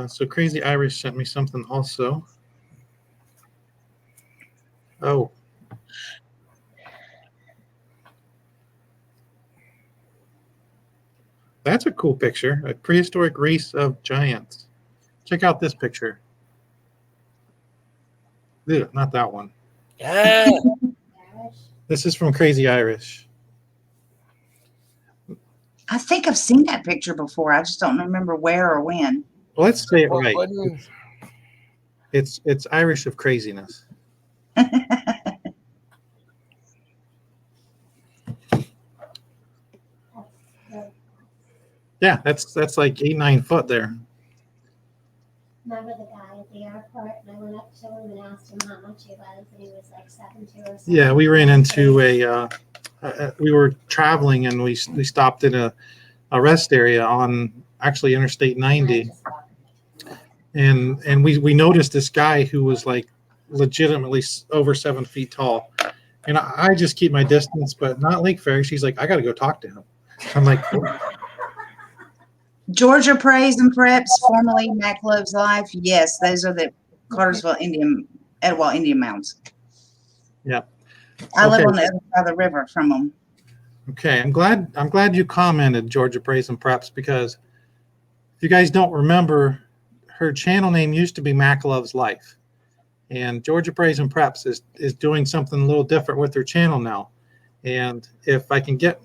So Crazy Irish sent me something also. Oh. That's a cool picture. A prehistoric race of giants. Check out this picture. Ew, not that one. Ah, Irish. This is from Crazy Irish. I think I've seen that picture before. I just don't remember where or when. Well, let's say it right. wasn't- It's Irish of craziness. Yeah, that's like 8-9 foot there. Remember the guy at the airport, and I went up to him and asked him how much he was, and he was like 7'2" or something. Yeah, we ran into we were traveling and we stopped in a rest area on actually Interstate 90, and we noticed this guy who was like legitimately over 7 feet tall, And I just keep my distance, but not Lake Fairy. She's like, I got to go talk to him. I'm like, "Cool." Georgia Praise and Preps, formerly Mac Loves Life. Yes, those are the Cartersville Etowah Indian Mounds. Yeah. I live Okay. on the other side of the river from them. Okay, I'm glad you commented, Georgia Praise and Preps, because if you guys don't remember, her channel name used to be Mac Loves Life, and Georgia Praise and Preps is doing something a little different with her channel now. And if I can get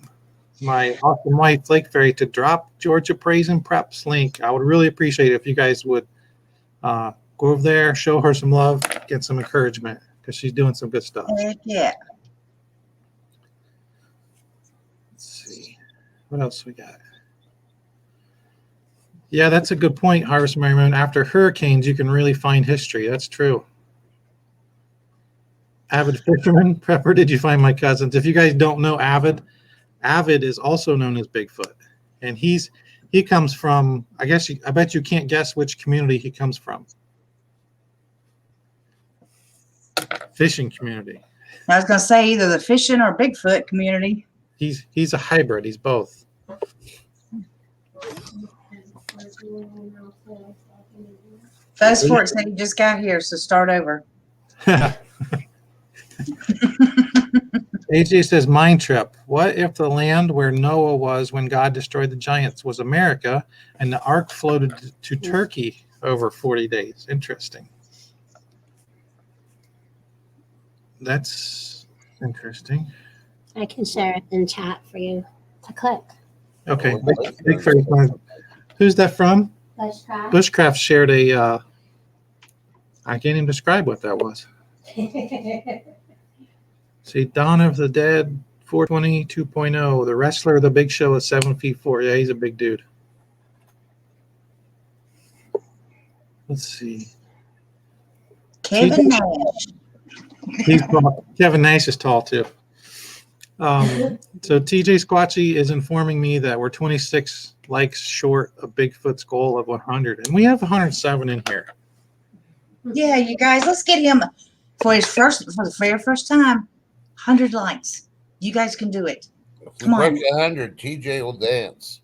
my awesome wife Lake Fairy to drop Georgia Praise and Preps link, I would really appreciate it if you guys would go over there, show her some love, get some encouragement, because she's doing some good stuff. Heck yeah. Let's see. What else we got? Yeah, that's a good point, Harvest Mary Moon. After hurricanes, you can really find history. That's true. Avid fisherman, Prepper, did you find my cousins? If you guys don't know Avid is also known as Bigfoot. And he comes from, I bet you can't guess which community he comes from. Fishing community. I was going to say either the fishing or Bigfoot community. He's a hybrid. He's both. Fast Forward said he just got here, so start over. AJ says, mind trip. What if the land where Noah was when God destroyed the giants was America and the ark floated to Turkey over 40 days? Interesting. That's interesting. I can share it in chat for you to click. Okay. Big Fairy Fun. Who's that from? Bushcraft. Bushcraft shared a, I can't even describe what that was. See, Dawn of the Dead, 420 2.0. The wrestler, the Big Show is 7'4". Yeah, he's a big dude. Let's see. Kevin Nash. He's tall. Kevin Nash is tall too. So TJ Squatchy is informing me that we're 26 likes short of Bigfoot's goal of 100, and we have 107 in here. Yeah, you guys, let's get him for the very first time. 100 likes. You guys can do it. If we Come on. break 100, TJ will dance.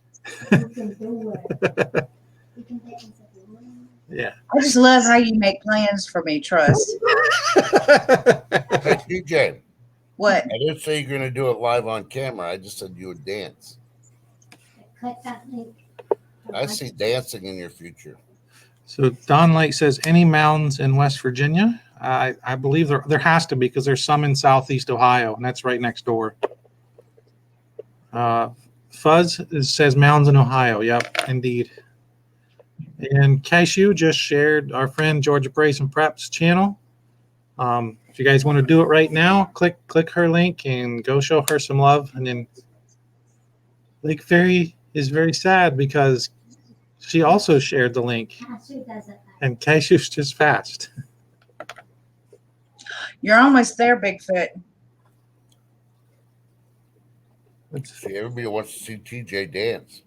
You can do it. You can take this if you want. Yeah. I just love how you make plans for me, Trust. Hey, TJ, What? I didn't say you're going to do it live on camera. I just said you would dance. Click that link. I see dancing in your future. So Don Light says, any mounds in West Virginia? I believe there has to be, because there's some in Southeast Ohio, and that's right next door. Fuzz says mounds in Ohio. Yep, indeed. And Cashew just shared our friend Georgia Praise and Preps channel. If you guys want to do it right now, click her link and go show her some love. And then Lake Fairy is very sad because she also shared the link, Cashew does it. and Cashew's just fast. You're almost there, Bigfoot. See, everybody wants to see TJ dance.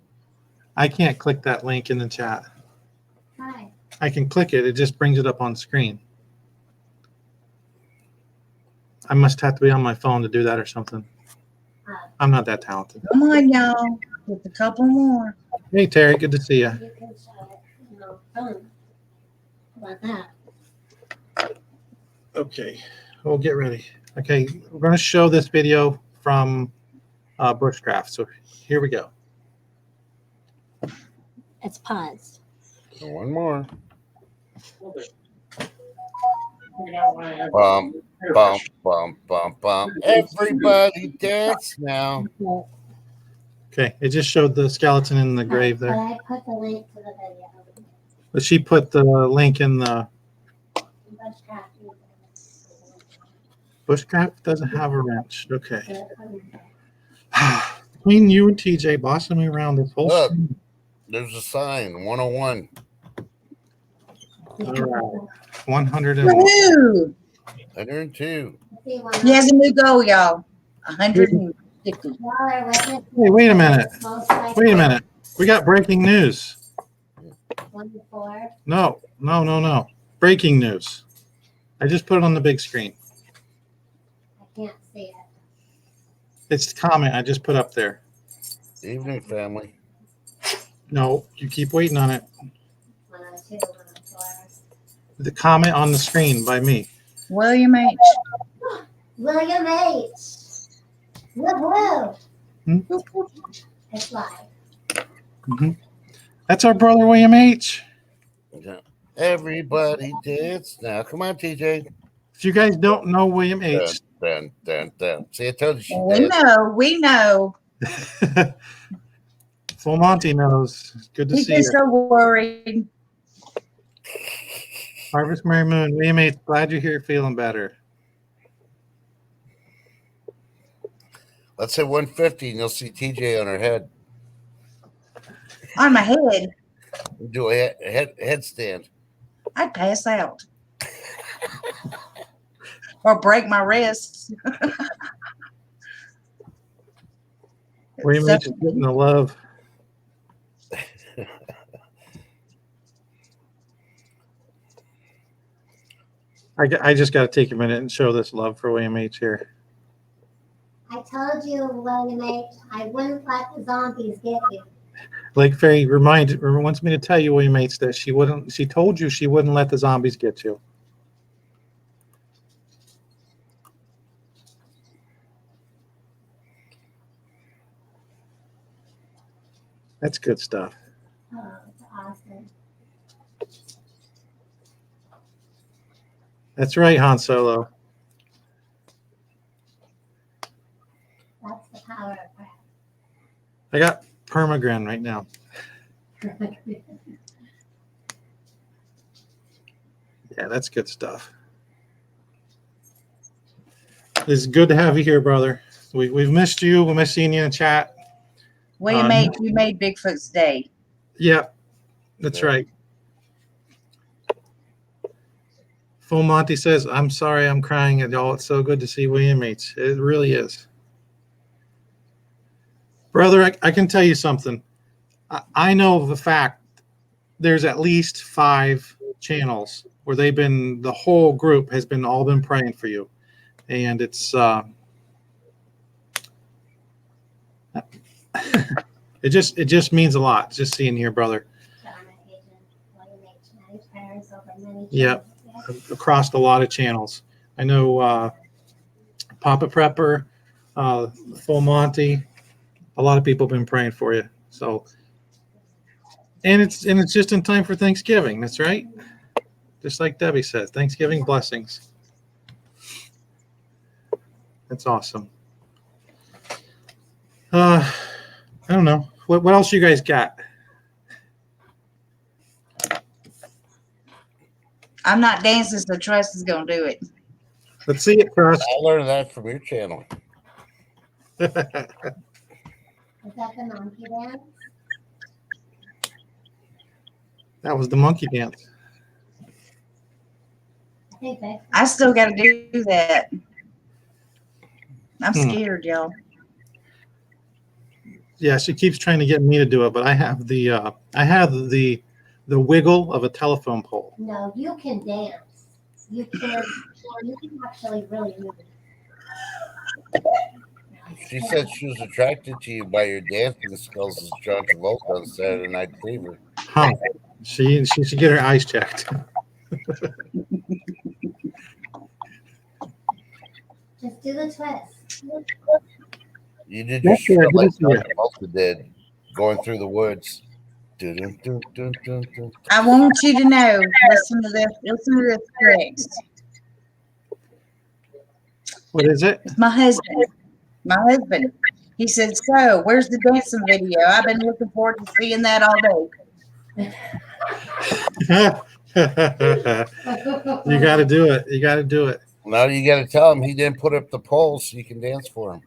I can't click that link in the chat. Hi. I can click it. It just brings it up on screen. I must have to be on my phone to do that or something. I'm not that talented. Come on, y'all. Just a couple more. Hey, Terry. Good to see you. You can show it in your phone. How about that? Okay. We'll get ready. Okay. We're going to show this video from Bushcraft. So here we go. It's paused. So one more. Bum, Bump, bump, bump, bump. Everybody dance now. Okay. It just showed the skeleton in the grave But there. I put the link to the video. But she put the link in the Bushcraft. Bushcraft doesn't have a wrench. Okay. Between you and TJ bossing me around this whole Look. stream. There's a sign, 101. All right. 101. Woohoo! 102. He has a new goal, y'all. 150. Hey, wait a minute. Wait a minute. We got breaking news. 1-4. No. Breaking news. I just put it on the big screen. I Can't see it. It's the comment I just put up there. Evening, family. No, you keep waiting on it. 102, 104. The comment on the screen by me. William H. William H. Woo Hmm? It's live. hmm That's our brother William H. Yeah. Everybody dance now. Come on, TJ. If you guys don't know William H, Dun. See, I told you she We danced. know. We know. Full Monty knows. It's good to He's see you. just so worried. Harvest Mary Moon, William H. Glad you're here, feeling better. Let's say 150 and you'll see TJ on her head. On my head. Do a headstand. I'd pass out. Or break my wrists. William H. is getting the love. I just got to take a minute and show this love for William H. here. I told you, William H. I wouldn't let the zombies get you. Lake Fairy wants me to tell you, William H., that she told you she wouldn't let the zombies get you. That's good stuff. Oh, it's awesome. That's right, Han Solo. That's the power of prayer. I got permagrin right now. Yeah, that's good stuff. It's good to have you here, brother. We've missed you. We missed seeing you in chat. William H., you made Bigfoot's day. Yeah, that's right. Full Monty says, I'm sorry I'm crying at y'all. It's so good to see William H. It really is. Brother, I can tell you something. I know of the fact there's at least 5 channels where the whole group has all been praying for you. And it's, it just means a lot just seeing here, brother. Yeah, across a lot of channels. I know Papa Prepper, Full Monty, a lot of people have been praying for you. So, and it's just in time for Thanksgiving. That's right. Just like Debbie says, Thanksgiving blessings. That's awesome. I don't know. What else you guys got? I'm not dancing, so Trust is going to do it. Let's see it, Trust. I learned that from your channel. Is that the monkey dance? That was the monkey dance. I think that. I still got to do that. I'm scared, y'all. Yeah, she keeps trying to get me to do it, but I have the wiggle of a telephone pole. No, you can dance. You can actually really move. She said she was attracted to you by your dancing skills as John Travolta on Saturday Night Fever. Huh. She should get her eyes checked. Just do the twist. You did your That's show good. like Good to see John Travolta did, going through the woods. Dun, dun, dun, dun, dun. I want you to know. Listen to this text. What is it? It's my husband. He said, so where's the dancing video? I've been looking forward to seeing that all day. You got to do it. You got to do it. Now you got to tell him he didn't put up the pole so you can dance for him.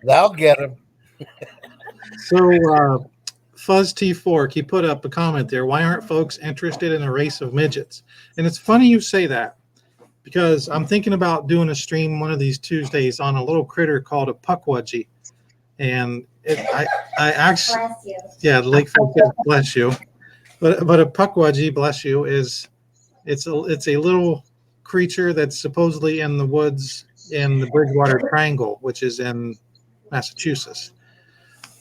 That'll get him. So, Fuzz T4, he put up a comment there. Why aren't folks interested in a race of midgets? And it's funny you say that because I'm thinking about doing a stream one of these Tuesdays on a little critter called a puckwudgie. And I actually, Bless you. yeah, Lake Fairy says, bless you. But a puckwudgie, bless you, is It's a little creature that's supposedly in the woods in the Bridgewater Triangle, which is in Massachusetts.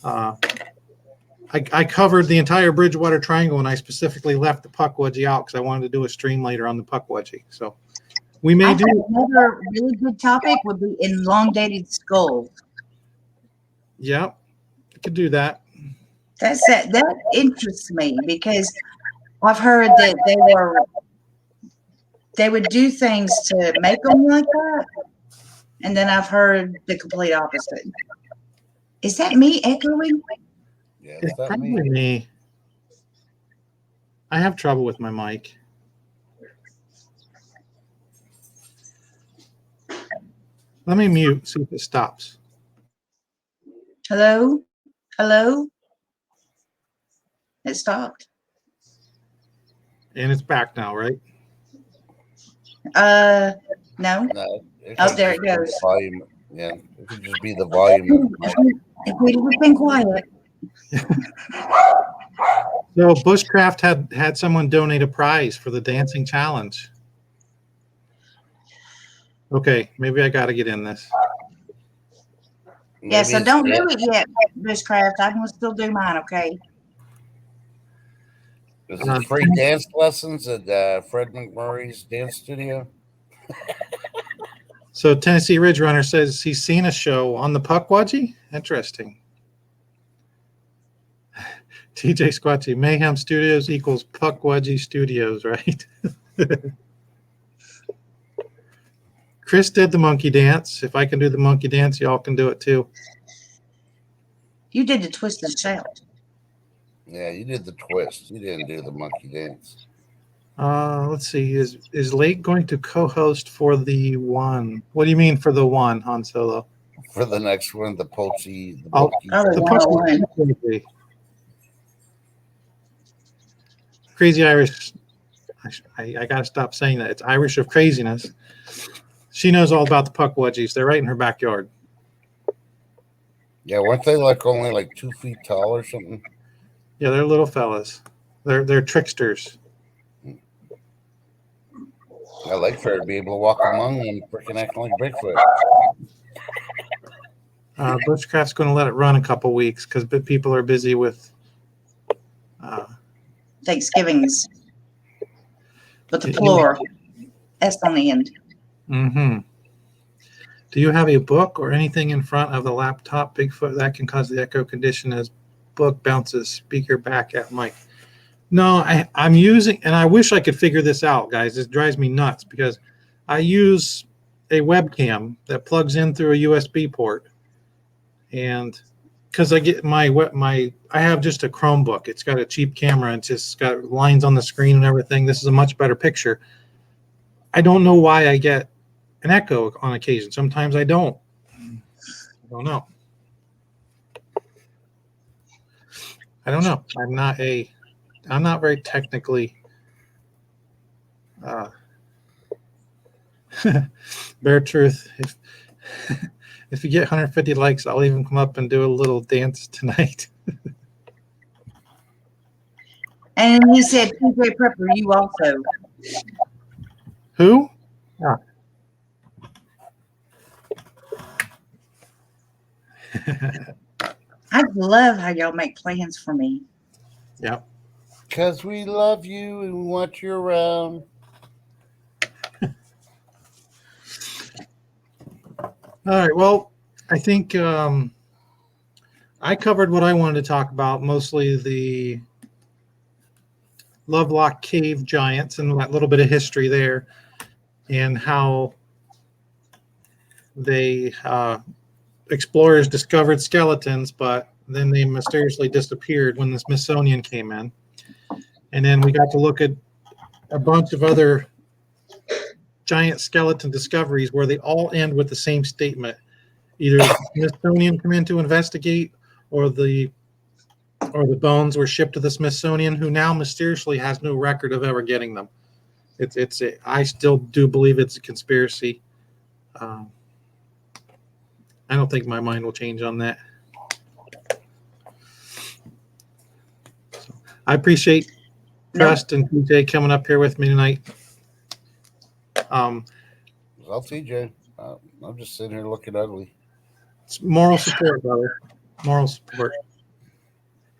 I covered the entire Bridgewater Triangle, and I specifically left the Pukwudgie out because I wanted to do a stream later on the Pukwudgie. So we may I do. think another really good topic would be elongated skulls. Yeah, I could do that. That interests me because I've heard that they would do things to make them like that, and then I've heard the complete opposite. Is that me echoing? Yeah, It's it's not probably me. me. I have trouble with my mic. Let me mute, see if it stops. Hello? Hello? It stopped. And it's back now, right? No. No, it Oh, could there just it be the goes. volume. Yeah, it could just be the volume. If we'd have been quiet. So Bushcraft had someone donate a prize for the dancing challenge. Okay, maybe I got to get in this. Yeah, so Maybe don't it's- do it yet, Bushcraft. I can still do mine, okay? Is it free dance lessons at Fred McMurray's dance studio? So Tennessee Ridge Runner says he's seen a show on the Pukwudgie. Interesting. TJ Squatchy, Mayhem Studios equals Pukwudgie Studios, right? Chris did the monkey dance. If I can do the monkey dance, y'all can do it too. You did the twist and shout. Yeah, you did the twist. You didn't do the monkey dance. Let's see. Is Lake going to co-host for the one? What do you mean for the one, Han Solo? For the next one, the Pochi. The Oh, Pokey. Oh, the the Pukwudgie. Crazy Irish. I got to stop saying that. It's Irish of craziness. She knows all about the Pukwudgies. They're right in her backyard. Yeah, weren't they like only like 2 feet tall or something? Yeah, they're little fellas. They're tricksters. I like for her to be able to walk among them, freaking acting like Bigfoot. Bushcraft's going to let it run a couple weeks because people are busy with. Thanksgivings. With the plural. S on the end. Mm-hmm. Do you have a book or anything in front of the laptop, Bigfoot, that can cause the echo condition as book bounces speaker back at mic? No, I'm using, and I wish I could figure this out, guys. This drives me nuts because I use a webcam that plugs in through a USB port, and because I get I have just a Chromebook. It's got a cheap camera. It's just got lines on the screen and everything. This is a much better picture. I don't know why I get an echo on occasion. Sometimes I don't. I don't know. I'm not very technically bare truth. If you get 150 likes, I'll even come up and do a little dance tonight. And he said, TJ Prepper, you also. Who? Yeah. I love how y'all make plans for me. Yep. Because we love you and we want you around. All right. Well, I think I covered what I wanted to talk about, mostly the Lovelock Cave giants and that little bit of history there, and how they explorers discovered skeletons, but then they mysteriously disappeared when the Smithsonian came in. And then we got to look at a bunch of other giant skeleton discoveries where they all end with the same statement. Either the Smithsonian come in to investigate, or the bones were shipped to the Smithsonian, who now mysteriously has no record of ever getting them. I still do believe it's a conspiracy. I don't think my mind will change on that. So I appreciate Trust and TJ coming up here with me tonight. Um, Well, TJ, I'm just sitting here looking ugly. it's moral support, brother. Moral support.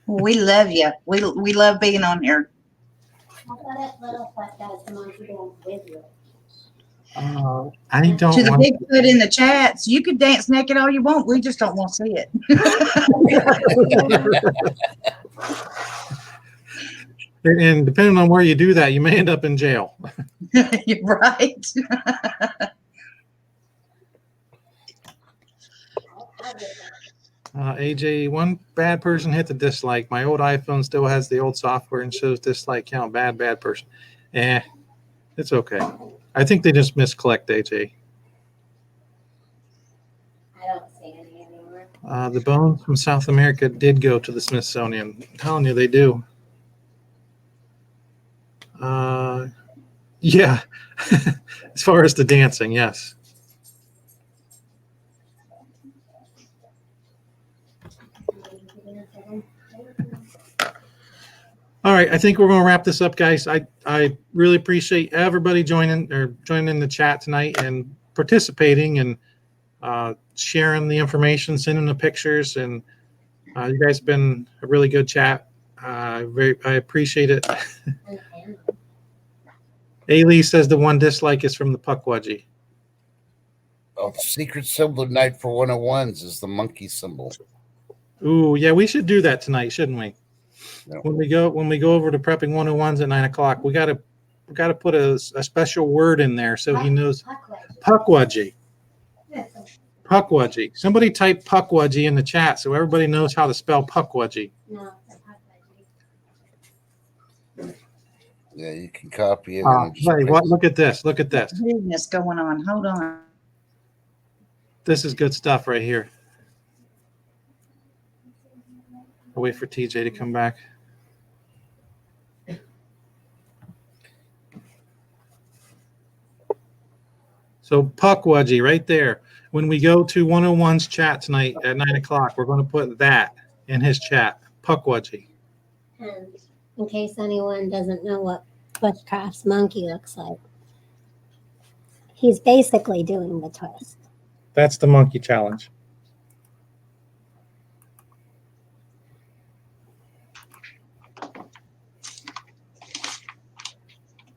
We love you. We love being on here. How about that little fat guy's the monkey going with you? I To don't the want. Bigfoot in the chats, you can dance naked all you want. We just don't want to see it. And depending on where you do that, you may end up in jail. You're right. AJ, one bad person hit the dislike. My old iPhone still has the old software and shows dislike count. Bad person. It's okay. I think they just miscollect AJ. I don't see any anymore. The bones from South America did go to the Smithsonian. I'm telling you, they do. Yeah. As far as the dancing, yes. All right, I think we're going to wrap this up, guys. I really appreciate everybody joining in the chat tonight and participating and sharing the information, sending the pictures, and you guys have been a really good chat. I appreciate it. Ailey says the one dislike is from the Pukwudgie. Oh, the secret symbol tonight for 101s is the monkey symbol. Ooh, yeah, we should do that tonight, shouldn't we? Yeah. When we go over to prepping 101s at 9 o'clock, we gotta put a special word in there so he knows. Pukwudgie. Pukwudgie. Somebody type Pukwudgie in the chat so everybody knows how to spell Pukwudgie. No, it's a Pukwudgie. Yeah, you can copy it. Hey, what? Look at this. Look at this. What's going on? Hold on. This is good stuff right here. I'll wait for TJ to come back. So Pukwudgie right there. When we go to 101's chat tonight at 9 o'clock, we're going to put that in his chat. Pukwudgie. And in case anyone doesn't know what Bushcraft's monkey looks like, he's basically doing the twist. That's the monkey challenge.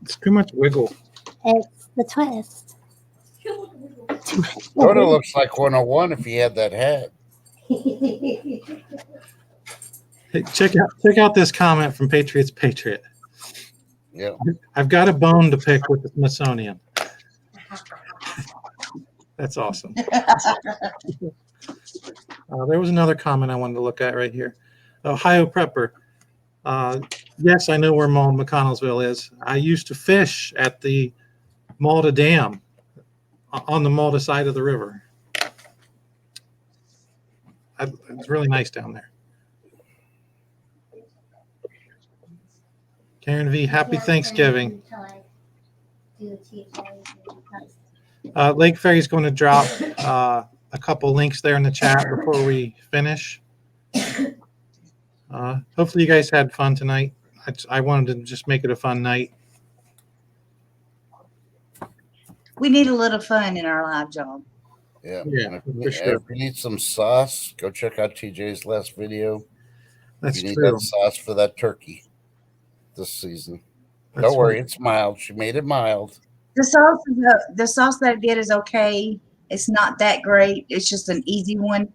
It's too much wiggle. It's the twist. Sort of looks like 101 if he had that hat. Hey, check out this comment from Patriot's Patriot. Yeah. I've got a bone to pick with the Smithsonian. That's awesome. There was another comment I wanted to look at right here. Ohio Prepper. Yes, I know where McConnellsville is. I used to fish at the Malta Dam on the Malta side of the river. It's really nice down there. Karen V, happy Thanksgiving. Lake Ferry's going to drop a couple links there in the chat before we finish. Hopefully you guys had fun tonight. I wanted to just make it a fun night. We need a little fun in our live job. Yeah. Yeah, If for sure. if you need some sauce, go check out TJ's last video. That's you need true. that sauce for that turkey this season. That's Don't worry, right. it's mild. She made it mild. The sauce that I did is okay. It's not that great. It's just an easy one.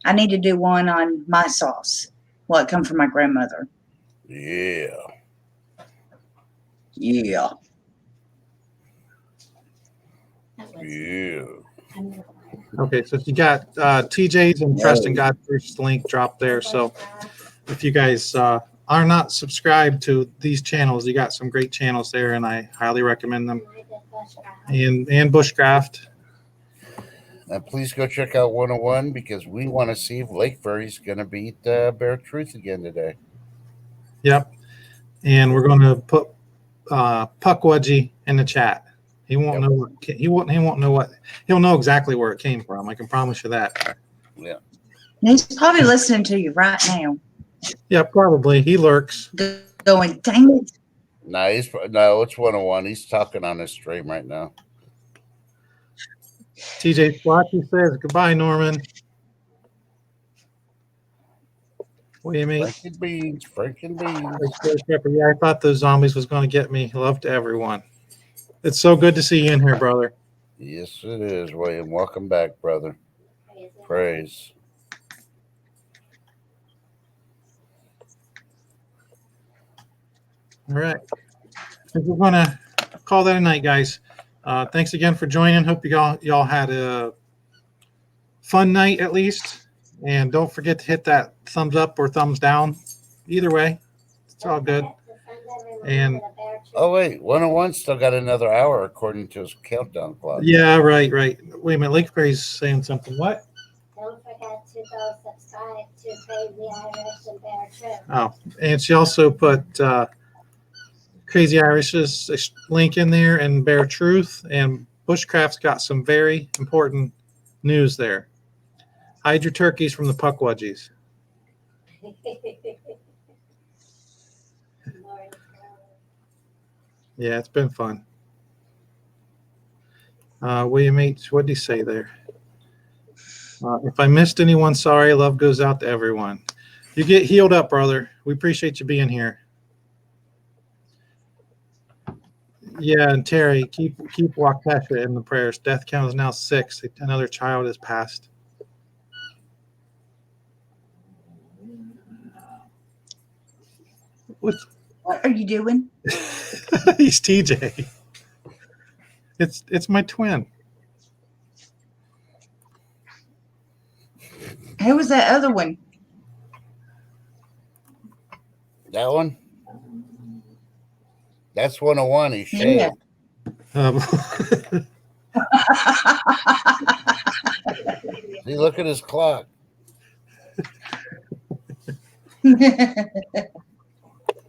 I need to do one on my sauce. Well, it come from my grandmother. Yeah. Yeah. Yeah. Okay, so you got TJ's and Preston Godfrey's link dropped there. So if you guys are not subscribed to these channels, you got some great channels there, and I highly recommend them. And Bushcraft. And please go check out 101 because we want to see if Lake Ferry's going to beat Bear Truth again today. Yep. And we're going to put Pukwudgie in the chat. He won't know what he won't know what he'll know exactly where it came from. I can promise you that. Yeah. He's probably listening to you right now. Yeah, probably. He lurks. Going, dang it. No, it's 101. He's talking on his stream right now. TJ Splotchy says goodbye, Norman. William H. Franken beans. Yeah, I thought those zombies was going to get me. Love to everyone. It's so good to see you in here, brother. Yes, it is, William. Welcome back, brother. Praise. All right. I think we're going to call that a night, guys. Thanks again for joining. Hope y'all had a fun night at least. And don't forget to hit that thumbs up or thumbs down. Either way, it's all good. And oh wait, 101 still got another hour according to his countdown clock. yeah, right. Wait a minute. Lake Praise saying something. What? Don't forget to go subscribe to Crazy Irish and Bear Trip. Oh, and she also put Crazy Irish's link in there and Bear Truth. And Bushcraft's got some very important news there. Hide your turkeys from the Puckwudgies. Yeah, it's been fun. William H., what did he say there? If I missed anyone, sorry. Love goes out to everyone. You get healed up, brother. We appreciate you being here. Yeah, and Terry, keep Waukesha in the prayers. Death count is now 6. Another child has passed. What are you doing? He's TJ. It's my twin. Who was that other one? That one? That's 101. He's shaved. Yeah. See, look at his clock.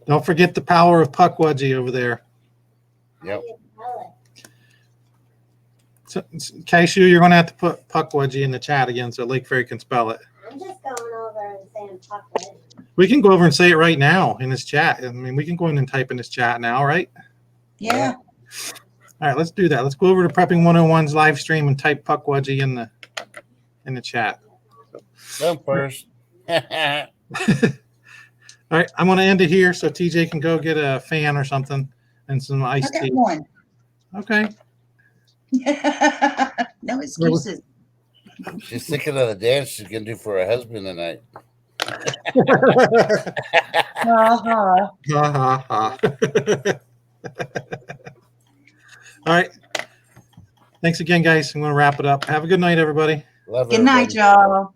Don't forget the power of Puckwudgie over there. Yep. So, Cashew, you're going to have to put Puckwudgie in the chat again so Lake Fairy can spell it. I'm just going over and saying Puckwudgie. We can go over and say it right now in this chat. I mean, we can go in and type in this chat now, right? Yeah. All right, let's do that. Let's go over to Prepping 101's live stream and type Puckwudgie in the chat. Go first. All right, I'm going to end it here so TJ can go get a fan or something and some iced I got tea. one. Okay. No excuses. She's thinking of the dance she's going to do for her husband tonight. Uh-huh. Ha, ha, ha. All right. Thanks again, guys. I'm going to wrap it up. Have a good night, everybody. Love Good night, everybody. y'all.